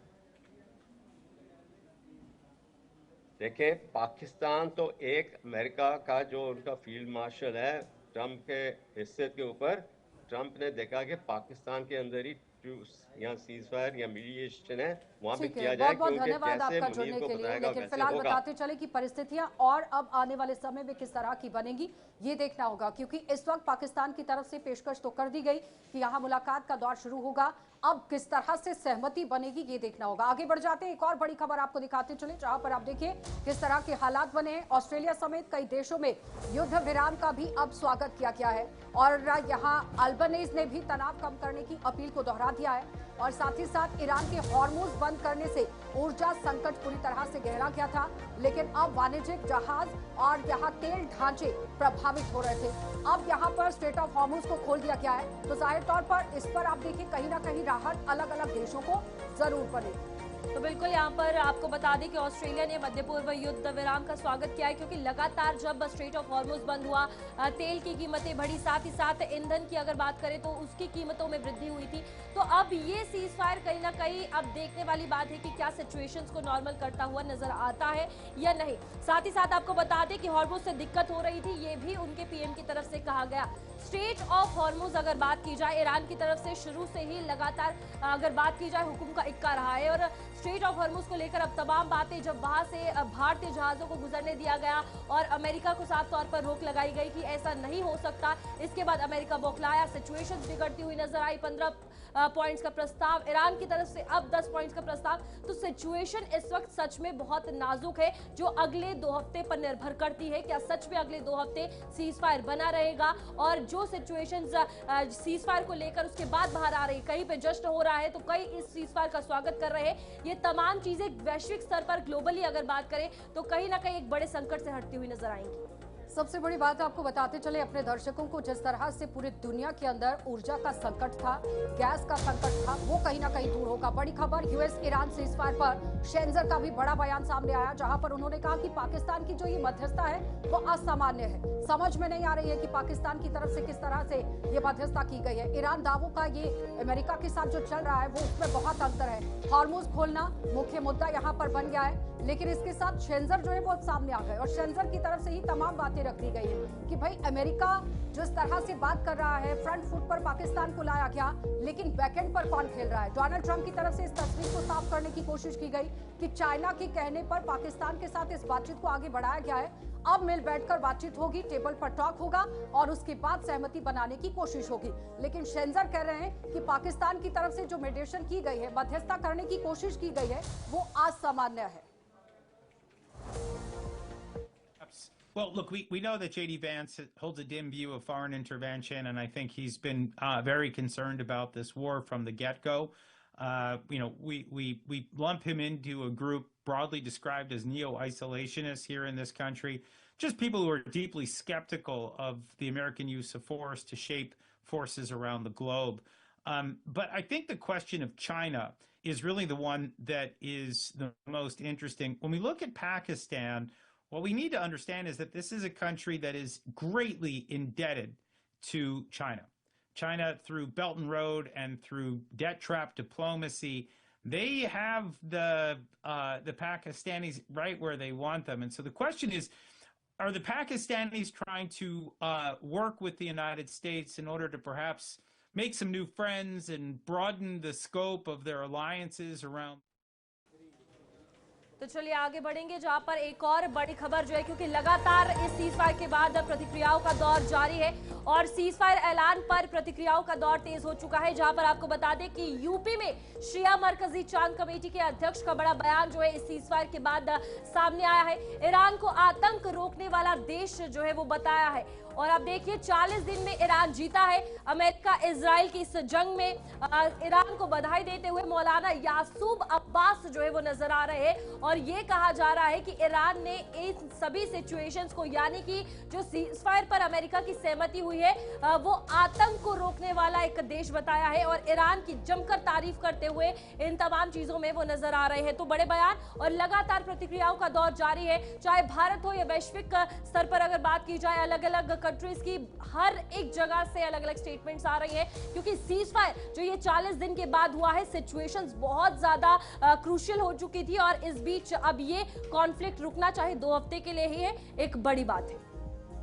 [SPEAKER 3] देखें, पाकिस्तान तो एक अमेरिका का जो उनका फील्ड मार्शल है, ट्रंप के हिस्से के ऊपर, ट्रंप ने देखा कि पाकिस्तान के अंदर ही यहाँ सीज फायर या मीडिएशन है, वहाँ पे किया जाए,
[SPEAKER 1] बहुत धन्यवाद आपका जुड़ने के लिए। लेकिन फिलहाल बताते चले कि परिस्थितियां और अब आने वाले समय में किस तरह की बनेगी ये देखना होगा, क्योंकि इस वक्त पाकिस्तान की तरफ से पेशकश तो कर दी गई कि यहाँ मुलाकात का दौर शुरू होगा, अब किस तरह से सहमति बनेगी ये देखना होगा। आगे बढ़ जाते हैं, एक और बड़ी खबर आपको दिखाते चले, जहां पर आप देखिए किस तरह के हालात बने हैं। ऑस्ट्रेलिया समेत कई देशों में युद्ध विराम का भी अब स्वागत किया गया है, और यहाँ अल्बनीज ने भी तनाव कम करने की अपील को दोहरा दिया है, और साथ ही साथ ईरान के हॉर्मुज बंद करने से ऊर्जा संकट पूरी तरह से गहरा गया था, लेकिन अब वाणिज्यिक जहाज और यहाँ तेल ढांचे प्रभावित हो रहे थे। अब यहाँ पर स्ट्रेट ऑफ हॉर्मुज को खोल दिया गया है, तो जाहिर तौर पर इस पर आप देखिए कहीं ना कहीं राहत अलग अलग देशों को जरूर बनेगी।
[SPEAKER 2] तो बिल्कुल यहाँ पर आपको बता दें कि ऑस्ट्रेलिया ने मध्य पूर्व युद्ध विराम का स्वागत किया है, क्योंकि लगातार जब स्ट्रेट ऑफ हॉर्मुज बंद हुआ, तेल की कीमतें बढ़ी, साथ ही साथ ईंधन की अगर बात करें तो उसकी कीमतों में वृद्धि हुई थी। तो अब ये सीज फायर कहीं ना कहीं अब देखने वाली बात है कि क्या सिचुएशंस को नॉर्मल करता हुआ नजर आता है या नहीं। साथ ही साथ आपको बता दें कि हॉर्मुज से दिक्कत हो रही थी, ये भी उनके पीएम की तरफ से कहा गया। स्ट्रेट ऑफ हॉर्मुज अगर बात की जाए, ईरान की तरफ से शुरू से ही लगातार अगर बात की जाए हुक्म का इक्का रहा है और स्ट्रेट ऑफ हॉर्मुज को लेकर अब तमाम बातें, जब वहां से भारतीय जहाजों को गुजरने दिया गया और अमेरिका को साफ तौर पर रोक लगाई गई कि ऐसा नहीं हो सकता, इसके बाद अमेरिका बौखलाया, सिचुएशन बिगड़ती हुई नजर आई। 15 पॉइंट्स का प्रस्ताव ईरान की तरफ से, अब 10 पॉइंट्स का प्रस्ताव। तो सिचुएशन इस वक्त सच में बहुत नाजुक है, जो अगले 2 हफ्ते पर निर्भर करती है। क्या सच में अगले 2 हफ्ते सीज फायर बना रहेगा? और जो सिचुएशन सीज फायर को लेकर उसके बाद बाहर आ रही, कहीं पे जश्न हो रहा है तो कई इस सीज फायर का स्वागत कर रहे हैं। ये तमाम चीजें वैश्विक स्तर पर ग्लोबली अगर बात करें तो कहीं ना कहीं एक बड़े संकट से हटती हुई नजर आएंगी।
[SPEAKER 1] सबसे बड़ी बात आपको बताते चले अपने दर्शकों को, जिस तरह से पूरी दुनिया के अंदर ऊर्जा का संकट था, गैस का संकट था, वो कहीं ना कहीं दूर होगा। बड़ी खबर, यूएस ईरान सीजफायर पर शेंजर का भी बड़ा बयान सामने आया, जहां पर उन्होंने कहा कि पाकिस्तान की जो ये मध्यस्थता है वो असामान्य है। समझ में नहीं आ रही है कि पाकिस्तान की तरफ से किस तरह से ये मध्यस्थता की गई है। ईरान दावों का ये अमेरिका के साथ जो चल रहा है वो उसमें बहुत अंतर है। हॉर्मुज खोलना मुख्य मुद्दा यहाँ पर बन गया है, लेकिन इसके साथ शेंजर जो है वो सामने आ गए और शेंजर की तरफ से ही तमाम बातें रख दी गई है कि भाई अमेरिका जिस तरह से बात कर रहा है, फ्रंट फुट पर पाकिस्तान को लाया गया, लेकिन बैकएंड पर कौन खेल रहा है। डोनाल्ड ट्रंप की तरफ से इस तस्वीर को साफ करने की कोशिश की गई कि चाइना के कहने पर पाकिस्तान के साथ इस बातचीत को आगे बढ़ाया गया है। अब मिल बैठकर बातचीत होगी, टेबल पर टॉक होगा और उसके बाद सहमति बनाने की कोशिश होगी। लेकिन शेंजर कह रहे हैं कि पाकिस्तान की तरफ से जो मेडिएशन की गई है, मध्यस्थता करने की कोशिश की गई है, वो असामान्य है।
[SPEAKER 6] Well, look, we know that J.D. Vance holds a dim view of foreign intervention, and I think he's been very concerned about this war from the get-go. We lump him into a group broadly described as neo-isolationists here in this country, just people who are deeply skeptical of the American use of force to shape forces around the globe. But I think the question of China is really the one that is the most interesting. When we look at Pakistan, what we need to understand is that this is a country that is greatly indebted to China. China, through Belt and Road and through debt trap diplomacy, they have the Pakistanis right where they want them. And so the question is, are the Pakistanis trying to work with the United States in order to perhaps make some new friends and broaden the scope of their alliances around?
[SPEAKER 2] तो चलिए आगे बढ़ेंगे, जहां पर एक और बड़ी खबर जो है, क्योंकि लगातार इस सीजफायर के बाद प्रतिक्रियाओं का दौर जारी है और सीजफायर ऐलान पर प्रतिक्रियाओं का दौर तेज हो चुका है। जहां पर आपको बता दें कि यूपी में शिया मरकजी चांद कमेटी के अध्यक्ष का बड़ा बयान जो है इस सीजफायर के बाद सामने आया है। ईरान को आतंक रोकने वाला देश जो है वो बताया है और अब देखिए 40 दिन में ईरान जीता है। अमेरिका इजराइल की इस जंग में ईरान को बधाई देते हुए मौलाना यासूब अब्बास जो है वो नजर आ रहे हैं और ये कहा जा रहा है कि ईरान ने इन सभी सिचुएशंस को, यानी कि जो सीजफायर पर अमेरिका की सहमति हुई है, वो आतंक को रोकने वाला एक देश बताया है और ईरान की जमकर तारीफ करते हुए इन तमाम चीजों में वो नजर आ रहे हैं। तो बड़े बयान और लगातार प्रतिक्रियाओं का दौर जारी है, चाहे भारत हो या वैश्विक स्तर पर अगर बात की जाए, अलग अलग कंट्रीज की हर एक जगह से अलग अलग स्टेटमेंट्स आ रही है, क्योंकि सीजफायर जो ये 40 दिन के बाद हुआ है, सिचुएशंस बहुत ज्यादा क्रूशियल हो चुकी थी और इस बीच अब ये कॉन्फ्लिक्ट रुकना चाहे 2 हफ्ते के लिए ही है, एक बड़ी बात है।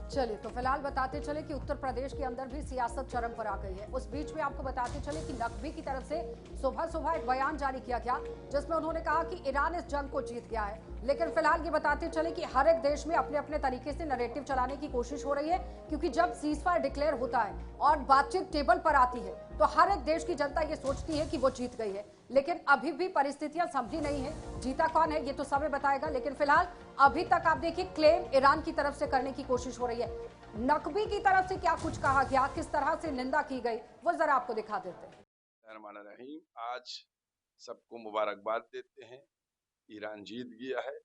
[SPEAKER 1] चलिए तो फिलहाल बताते चले कि उत्तर प्रदेश के अंदर भी सियासत चरम पर आ गई है। उस बीच में आपको बताते चले कि नकवी की तरफ से सुबह एक बयान जारी किया गया जिसमें उन्होंने कहा कि ईरान इस जंग को जीत गया है। लेकिन फिलहाल ये बताते चले कि हर एक देश में अपने अपने तरीके से नैरेटिव चलाने की कोशिश हो रही है, क्योंकि जब सीजफायर डिक्लेयर होता है और बातचीत टेबल पर आती है तो हर एक देश की जनता ये सोचती है कि वो जीत गई है, लेकिन अभी भी परिस्थितियां समझी नहीं है। जीता कौन है ये तो समय बताएगा, लेकिन फिलहाल अभी तक आप देखिए क्लेम ईरान की तरफ से करने की कोशिश हो रही है। नकवी की तरफ से क्या कुछ कहा गया, किस तरह से निंदा की गई, वो जरा आपको दिखा देते हैं।
[SPEAKER 7] आज सबको मुबारकबाद देते हैं, ईरान जीत गया है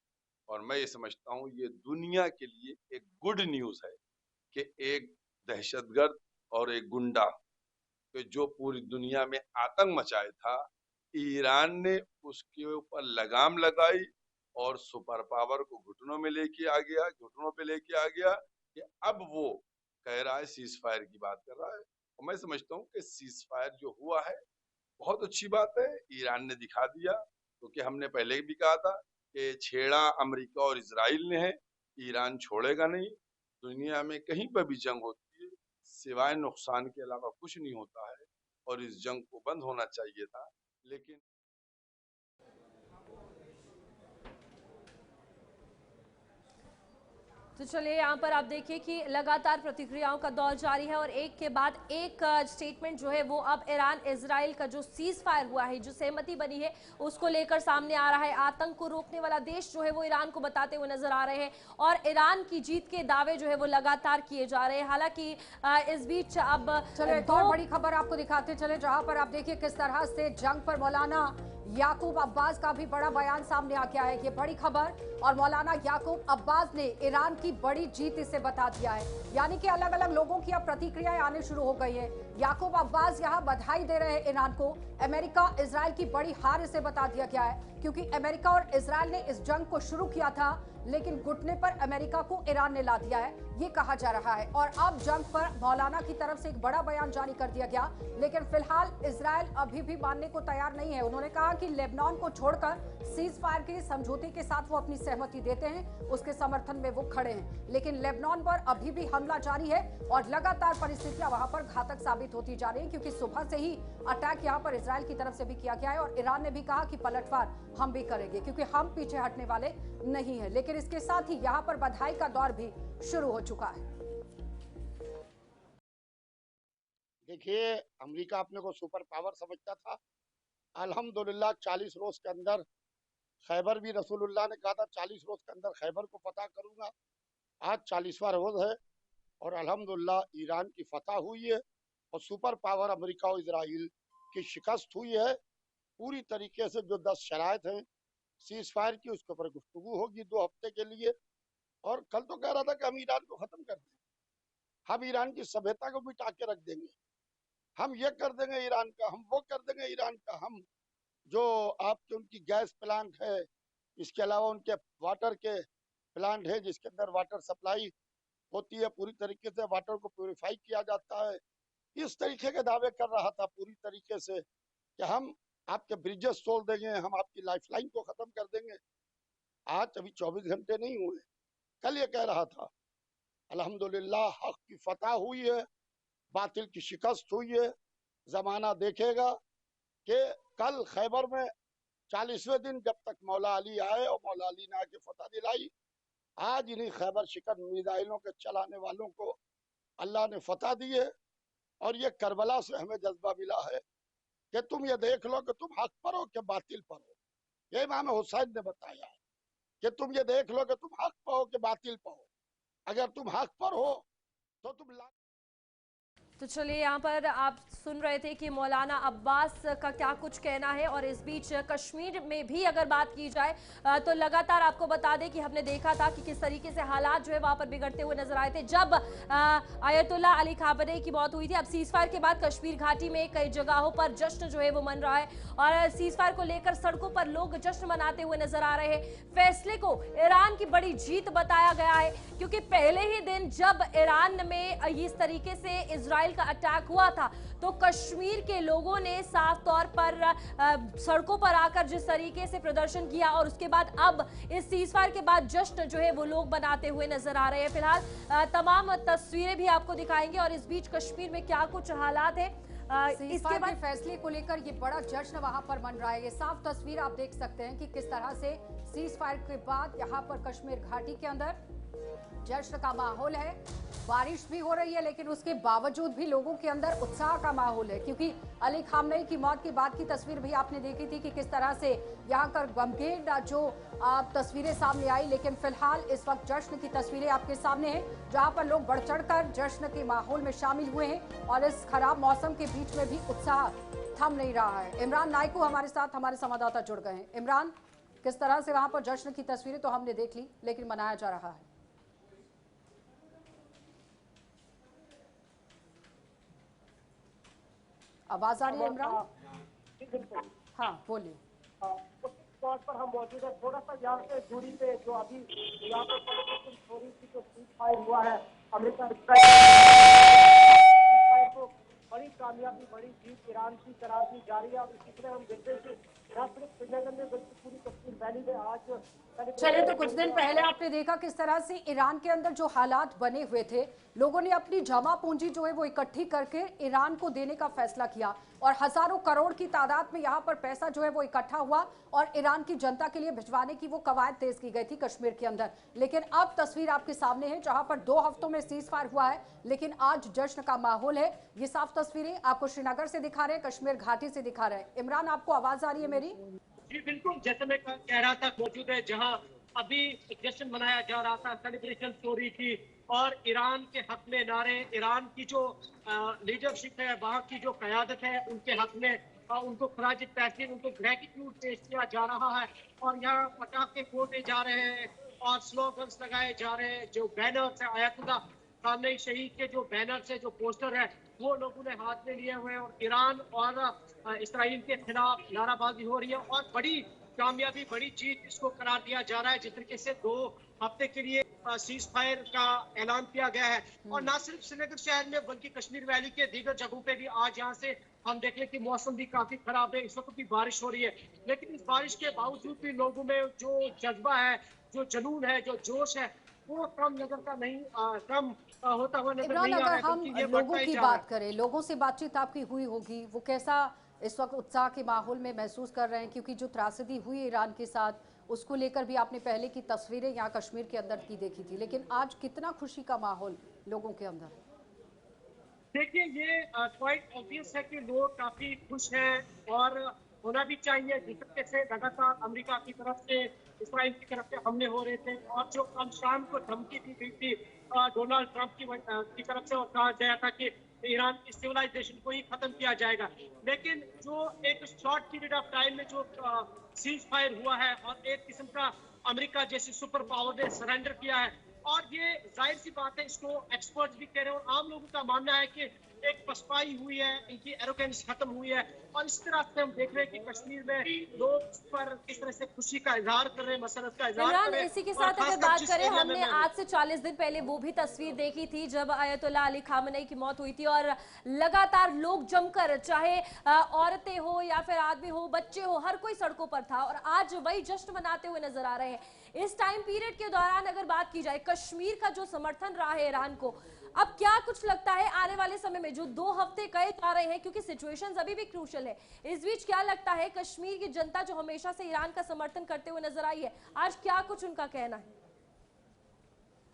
[SPEAKER 7] और मैं ये समझता हूँ ये दुनिया के लिए एक गुड न्यूज है कि एक दहशतगर्द और एक गुंडा कि जो पूरी दुनिया में आतंक मचाया था, ईरान ने उसके ऊपर लगाम लगाई और सुपर पावर को घुटनों पे लेके आ गया कि अब वो कह रहा है सीज फायर की बात कर रहा है। और मैं समझता हूँ कि सीज फायर जो हुआ है बहुत अच्छी बात है, ईरान ने दिखा दिया, क्योंकि हमने पहले भी कहा था कि छेड़ा अमेरिका और इजराइल ने है, ईरान छोड़ेगा नहीं। दुनिया में कहीं पर भी जंग होती है, सिवाय नुकसान के अलावा कुछ नहीं होता है और इस जंग को बंद होना चाहिए था, लेकिन
[SPEAKER 2] तो चलिए यहाँ पर आप देखिए कि लगातार प्रतिक्रियाओं का दौर जारी है और एक के बाद एक स्टेटमेंट जो है वो अब ईरान इजराइल का जो सीज फायर हुआ है, जो सहमति बनी है, उसको लेकर सामने आ रहा है। आतंक को रोकने वाला देश जो है वो ईरान को बताते हुए नजर आ रहे हैं और ईरान की जीत के दावे जो है वो लगातार किए जा रहे हैं। हालांकि इस बीच अब
[SPEAKER 1] चलिए एक और बड़ी खबर आपको दिखाते चले, जहां पर आप देखिए किस तरह से जंग पर मौलाना याकूब अब्बास का भी बड़ा बयान सामने आ गया है। ये बड़ी खबर और मौलाना याकूब अब्बास ने ईरान की बड़ी जीत इसे बता दिया है, यानी कि अलग अलग लोगों की अब प्रतिक्रियाएं आने शुरू हो गई है। याकूब अब्बास यहां बधाई दे रहे हैं ईरान को। अमेरिका इजराइल की बड़ी हार इसे बता दिया गया है, क्योंकि अमेरिका और इजराइल ने इस जंग को शुरू किया था, लेकिन घुटने पर अमेरिका को ईरान ने ला दिया है, ये कहा जा रहा है। और अब जंग पर मौलाना की तरफ से एक बड़ा बयान जारी कर दिया गया, लेकिन फिलहाल इजराइल अभी भी मानने को तैयार नहीं है। उन्होंने कहा कि लेबनान को छोड़कर सीज फायर के समझौते के साथ वो अपनी सहमति देते हैं, उसके समर्थन में वो खड़े हैं, लेकिन लेबनान पर अभी भी हमला जारी है और लगातार परिस्थितियां वहां पर घातक साबित होती जा रही है, क्योंकि सुबह से ही अटैक यहां पर इजराइल की तरफ से भी किया गया है और ईरान ने भी कहा कि पलटवार हम भी करेंगे, क्योंकि हम पीछे हटने वाले नहीं है। लेकिन इसके साथ ही यहां पर बधाई का दौर भी शुरू हो चुका है।
[SPEAKER 8] देखिए, अमेरिका अपने को सुपर पावर समझता था। अल्हम्दुलिल्लाह 40 रोज के अंदर खैबर भी, रसूलुल्लाह ने कहा था 40 रोज के अंदर खैबर को फतह करूंगा। आज 40वां रोज है और अल्हम्दुलिल्लाह ईरान की फतह हुई है और सुपर पावर अमेरिका और इजराइल की शिकस्त हुई है। पूरी तरीके से जो 10 शराइत हैं सीज फायर की, उसके ऊपर गुफ्तगू होगी 2 हफ्ते के लिए। और कल तो कह रहा था कि हम ईरान को खत्म कर देंगे, हम ईरान की सभ्यता को मिटा के रख देंगे, हम ये कर देंगे ईरान का, हम वो कर देंगे ईरान का, हम जो आपके उनकी गैस प्लांट है, इसके अलावा उनके वाटर के प्लांट है जिसके अंदर वाटर सप्लाई होती है, पूरी तरीके से वाटर को प्यूरिफाई किया जाता है, इस तरीके के दावे कर रहा था पूरी तरीके से कि हम आपके ब्रिजेस तोड़ देंगे, हम आपकी लाइफलाइन को खत्म कर देंगे। आज अभी 24 घंटे नहीं हुए, कल ये कह रहा था। अल्हम्दुलिल्लाह हक की फतह हुई है, बातिल की शिकस्त हुई है। जमाना देखेगा कि कल खैबर में 40वें दिन जब तक मौला अली आए और मौला अली ने आके फतह दिलाई, आज इन्हीं खैबर शिकन मिसाइलों के चलाने वालों को अल्लाह ने फतह दी है। और ये करबला से हमें जज्बा मिला है कि तुम ये देख लो कि तुम हक पर हो कि बातिल पर हो। ये इमाम हुसैन ने बताया है कि तुम ये देख लो कि तुम हक पर हो कि बातिल पर हो। अगर तुम हक पर हो तो तुम
[SPEAKER 2] तो चलिए यहाँ पर आप सुन रहे थे कि मौलाना अब्बास का क्या कुछ कहना है। और इस बीच कश्मीर में भी अगर बात की जाए तो लगातार आपको बता दें कि हमने देखा था कि किस तरीके से हालात जो है वहां पर बिगड़ते हुए नजर आए थे जब आयतुल्लाह अली खामनेई की मौत हुई थी। अब सीज फायर के बाद कश्मीर घाटी में कई जगहों पर जश्न जो है वो मन रहा है और सीज फायर को लेकर सड़कों पर लोग जश्न मनाते हुए नजर आ रहे हैं। फैसले को ईरान की बड़ी जीत बताया गया है, क्योंकि पहले ही दिन जब ईरान में इस तरीके से इजराइल का अटैक हुआ था तो कश्मीर के लोगों ने साफ तौर पर सड़कों पर आकर जिस तरीके से प्रदर्शन किया और उसके बाद अब इस सीजफायर के बाद जश्न जो है वो लोग बनाते हुए नजर आ रहे हैं। फिलहाल तमाम तस्वीरें भी आपको दिखाएंगे और इस बीच कश्मीर में क्या कुछ हालात है
[SPEAKER 1] इसके बाद फैसले को लेकर ये बड़ा जश्न वहां पर मन रहा है। ये साफ तस्वीर आप देख सकते हैं कि किस तरह से सीज फायर के बाद यहाँ पर कश्मीर घाटी के अंदर जश्न का माहौल है। बारिश भी हो रही है, लेकिन उसके बावजूद भी लोगों के अंदर उत्साह का माहौल है, क्योंकि अली खामनेई की मौत के बाद की तस्वीर भी आपने देखी थी कि किस तरह से यहाँ कर गमगीन जो तस्वीरें सामने आई। लेकिन फिलहाल इस वक्त जश्न की तस्वीरें आपके सामने हैं, जहाँ पर लोग बढ़ चढ़कर जश्न के माहौल में शामिल हुए हैं और इस खराब मौसम के बीच में भी उत्साह थम नहीं रहा है। इमरान नायकू हमारे साथ, हमारे संवाददाता जुड़ गए हैं। इमरान, किस तरह से वहां पर जश्न की तस्वीरें तो हमने देख ली, लेकिन मनाया जा रहा है? आवाज आ रही है इमरान? हाँ बोलिए।
[SPEAKER 9] उस तौर पर हम मौजूद है, थोड़ा सा यहाँ से दूरी पे जो अभी यहाँ पर थोड़ी सी जो सीज फायर हुआ है अमेरिका को बड़ी कामयाबी, बड़ी जीत ईरान की करार दी जा रही है। और इसी तरह हम देखते हैं कि न सिर्फ श्रीनगर में बल्कि पूरी कश्मीर वैली में आज
[SPEAKER 1] चलिए, तो कुछ दिन पहले आपने देखा किस तरह से ईरान के अंदर जो हालात बने हुए थे, लोगों ने अपनी जमा पूंजी जो है वो इकट्ठी करके ईरान को देने का फैसला किया और हजारों करोड़ की तादाद में यहाँ पर पैसा जो है वो इकट्ठा हुआ और ईरान की जनता के लिए भिजवाने की वो कवायद तेज की गई थी कश्मीर के अंदर। लेकिन अब तस्वीर आपके सामने है जहां पर 2 हफ्तों में सीज फायर हुआ है, लेकिन आज जश्न का माहौल है। ये साफ तस्वीरें आपको श्रीनगर से दिखा रहे हैं, कश्मीर घाटी से दिखा रहे हैं। इमरान, आपको आवाज आ रही है मेरी?
[SPEAKER 9] जी बिल्कुल, जैसे मैं कह रहा था, मौजूद है जहां अभी जश्न मनाया जा रहा था, सेलिब्रेशन हो रही थी और ईरान के हक में नारे, ईरान की जो लीडरशिप है, वहाँ की जो क़यादत है, उनके हक में उनको खराज तहसीन, उनको ग्रेटिट्यूड पेश किया जा रहा है और यहाँ पटाखे फोड़े जा रहे हैं और स्लोगन्स लगाए जा रहे हैं। जो बैनर्स है, आयतुल्लाह खामेनी शहीद के जो बैनर्स है, जो पोस्टर है, वो लोगों ने हाथ में लिए हुए हैं और ईरान और इसराइल के खिलाफ नाराबाजी हो रही है और बड़ी कामयाबी, बड़ी जीत इसको करार दिया जा रहा है। जिस तरीके से 2 हफ्ते के लिए सीज फायर का ऐलान किया गया है और ना सिर्फ श्रीनगर शहर में बल्कि कश्मीर वैली के दीगर जगहों पे भी आज यहाँ से हम देख लें कि मौसम भी काफी खराब है, इस वक्त भी बारिश हो रही है, लेकिन इस बारिश के बावजूद भी लोगों में जो जज्बा है, जो जुनून है, जो जोश है, वो कम नजर का नहीं कम होता हुआ नजर
[SPEAKER 1] इमरान,
[SPEAKER 9] नहीं आ रहा
[SPEAKER 1] अगर
[SPEAKER 9] है,
[SPEAKER 1] हम
[SPEAKER 9] बल्कि ये
[SPEAKER 1] लोगों
[SPEAKER 9] बढ़ता ही
[SPEAKER 1] की
[SPEAKER 9] जा रहा है।
[SPEAKER 1] बात करें, लोगों से बातचीत आपकी हुई होगी, वो कैसा इस वक्त उत्साह के माहौल में महसूस कर रहे हैं? क्योंकि जो त्रासदी हुई ईरान के साथ, उसको लेकर भी आपने पहले की तस्वीरें यहाँ कश्मीर के अंदर की देखी थी, लेकिन आज कितना खुशी का माहौल लोगों के अंदर?
[SPEAKER 9] देखिए, ये क्वाइट ऑब्वियस है कि लोग काफी खुश हैं और होना भी चाहिए। जिस तरीके से लगातार अमेरिका की तरफ से, इसराइल की तरफ से हमले हो रहे थे और जो कल शाम को धमकी दी गई थी डोनाल्ड ट्रंप की तरफ से और कहा गया था कि ईरान की सिविलाइजेशन को ही खत्म किया जाएगा, लेकिन जो एक शॉर्ट पीरियड ऑफ टाइम में जो सीज फायर हुआ है और एक किस्म का अमेरिका जैसी सुपर पावर ने सरेंडर किया है और ये जाहिर सी बात है, इसको एक्सपर्ट्स भी कह रहे हैं और आम लोगों का मानना है कि एक पसपाई हुई है, इनकी एरोगेंस खत्म हुई है और इस तरह से हम देख रहे हैं कि कश्मीर में लोग इस पर किस तरह से खुशी का इजहार कर रहे हैं, मसरत का इजहार कर रहे हैं।
[SPEAKER 2] इसी के साथ अगर बात करें, हमने आज से 40 दिन पहले वो भी तस्वीर देखी थी जब आयतुल्लाह अली खामेनी की मौत हुई थी और लगातार लोग जमकर, चाहे औरतें हो या फिर आदमी हो, बच्चे हो, हर कोई सड़कों पर था और आज वही जश्न मनाते हुए नजर आ रहे हैं। इस टाइम पीरियड के दौरान अगर बात की जाए, कश्मीर का जो समर्थन रहा है ईरान को, अब क्या कुछ लगता है आने वाले समय में जो 2 हफ्ते कहे जा रहे हैं, क्योंकि सिचुएशंस अभी भी क्रूशल है, इस बीच क्या लगता है कश्मीर की जनता जो हमेशा से ईरान का समर्थन करते हुए नजर आई है, आज क्या कुछ उनका कहना है?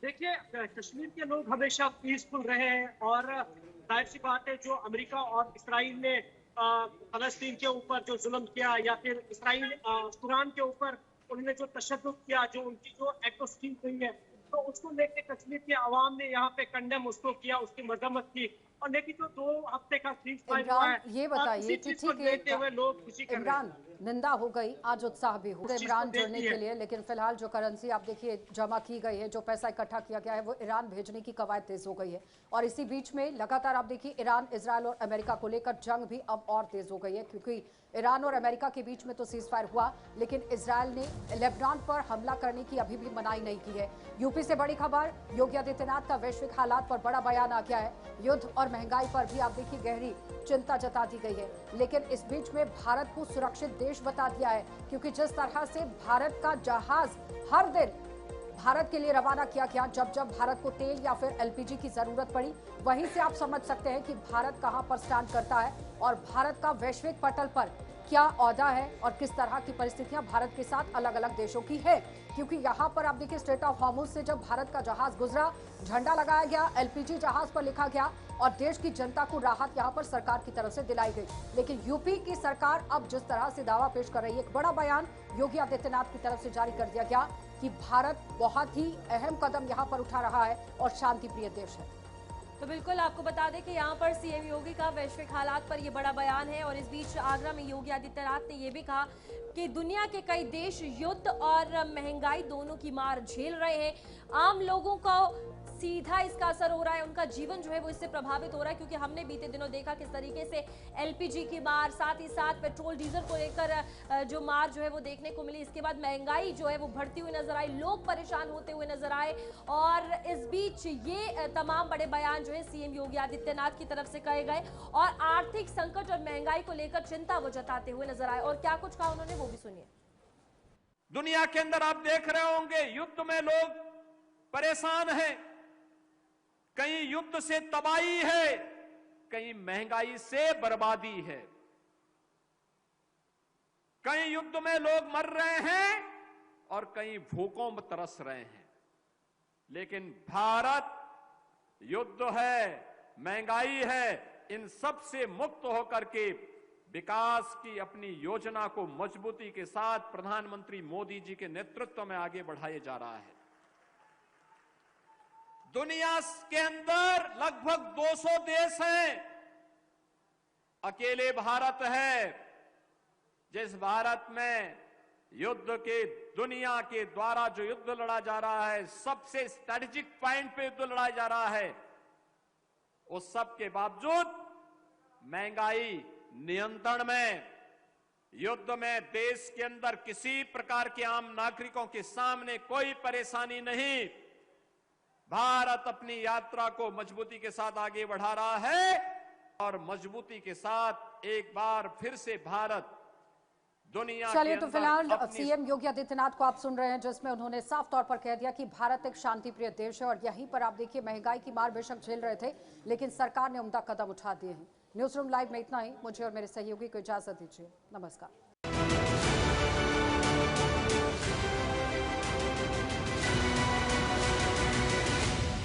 [SPEAKER 9] देखिए, कश्मीर के लोग हमेशा पीसफुल रहे हैं और जाहिर सी बात है, जो अमेरिका और इसराइल ने फलस्तीन के ऊपर जो जुल्म किया या फिर इसराइल कुरान के ऊपर उन्होंने जो तशद्दुद किया, जो उनकी जो एट्रोसिटी हुई है, तो उसको लेके कश्मीर के अवाम ने यहाँ पे कंडेम उसको किया, उसकी मजम्मत की और लेकिन जो 2 हफ्ते का सीज फायर हुआ है,
[SPEAKER 1] ये बताइए कि ठीक है,
[SPEAKER 9] लोग खुशी कर रहे हैं।
[SPEAKER 1] निंदा हो गई, आज उत्साह भी हो इमरान जुड़ने के लिए, लेकिन फिलहाल जो करेंसी आप देखिए जमा की गई है, जो पैसा इकट्ठा किया गया है, वो ईरान भेजने की कवायद तेज हो गई है और इसी बीच में लगातार आप देखिए ईरान, इजराइल और अमेरिका को लेकर जंग भी अब और तेज हो गई है, क्योंकि ईरान और अमेरिका के बीच में तो सीज फायर हुआ, लेकिन इजराइल ने लेबनान पर हमला करने की अभी भी मनाही नहीं की है। यूपी से बड़ी खबर, योगी आदित्यनाथ का वैश्विक हालात पर बड़ा बयान आ गया है। युद्ध और महंगाई पर भी आप देखिए गहरी चिंता जता दी गई है, लेकिन इस बीच में भारत को सुरक्षित देश बता दिया है, क्योंकि जिस तरह से भारत का जहाज हर दिन भारत के लिए रवाना किया गया, जब जब भारत को तेल या फिर एलपीजी की जरूरत पड़ी, वहीं से आप समझ सकते हैं कि भारत कहां पर स्टैंड करता है और भारत का वैश्विक पटल पर क्या औहदा है और किस तरह की परिस्थितियां भारत के साथ अलग अलग देशों की है। क्योंकि यहाँ पर आप देखिए स्ट्रेट ऑफ हॉर्मुज से जब भारत का जहाज गुजरा, झंडा लगाया गया, एलपीजी जहाज पर लिखा गया और देश की जनता को राहत यहाँ पर सरकार की तरफ से दिलाई गई। लेकिन यूपी की सरकार अब जिस तरह से दावा पेश कर रही है, एक बड़ा बयान योगी आदित्यनाथ की तरफ से जारी कर दिया गया कि भारत बहुत ही अहम कदम यहाँ पर उठा रहा है और शांति प्रिय देश है।
[SPEAKER 2] तो बिल्कुल आपको बता दें कि यहाँ पर सीएम योगी का वैश्विक हालात पर ये बड़ा बयान है और इस बीच आगरा में योगी आदित्यनाथ ने ये भी कहा कि दुनिया के कई देश युद्ध और महंगाई दोनों की मार झेल रहे हैं। आम लोगों को सीधा इसका असर हो रहा है, उनका जीवन जो है वो इससे प्रभावित हो रहा है, क्योंकि हमने बीते दिनों देखा किस तरीके से एलपीजी की मार, साथ ही साथ पेट्रोल डीजल को लेकर जो मार जो है वो देखने को मिली। इसके बाद महंगाई जो है वो बढ़ती हुई नजर आई, लोग परेशान होते हुए नजर आए और इस बीच ये तमाम बड़े बयान जो है सीएम योगी आदित्यनाथ की तरफ से कहे गए और आर्थिक संकट और महंगाई को लेकर चिंता वो जताते हुए नजर आए और क्या कुछ कहा उन्होंने वो भी सुनिए।
[SPEAKER 10] दुनिया के अंदर आप देख रहे होंगे युद्ध में लोग परेशान हैं, कहीं युद्ध से तबाही है, कहीं महंगाई से बर्बादी है, कहीं युद्ध में लोग मर रहे हैं और कहीं भूखों में तरस रहे हैं। लेकिन भारत युद्ध है, महंगाई है, इन सब से मुक्त होकर के विकास की अपनी योजना को मजबूती के साथ प्रधानमंत्री मोदी जी के नेतृत्व में आगे बढ़ाया जा रहा है। दुनिया के अंदर लगभग 200 देश हैं, अकेले भारत है जिस भारत में युद्ध के दुनिया के द्वारा जो युद्ध लड़ा जा रहा है, सबसे स्ट्रेटेजिक पॉइंट पे युद्ध लड़ा जा रहा है, उस सब के बावजूद महंगाई नियंत्रण में, युद्ध में देश के अंदर किसी प्रकार के आम नागरिकों के सामने कोई परेशानी नहीं। भारत अपनी यात्रा को मजबूती के साथ आगे बढ़ा रहा है और मजबूती के साथ एक बार फिर से भारत दुनिया
[SPEAKER 1] चलिए, तो फिलहाल सीएम योगी आदित्यनाथ को आप सुन रहे हैं, जिसमें उन्होंने साफ तौर पर कह दिया कि भारत एक शांति प्रिय देश है और यहीं पर आप देखिए महंगाई की मार बेशक झेल रहे थे, लेकिन सरकार ने उम्दा कदम उठा दिए हैं। न्यूज़ रूम लाइव में इतना ही। मुझे और मेरे सहयोगी को इजाजत दीजिए। नमस्कार।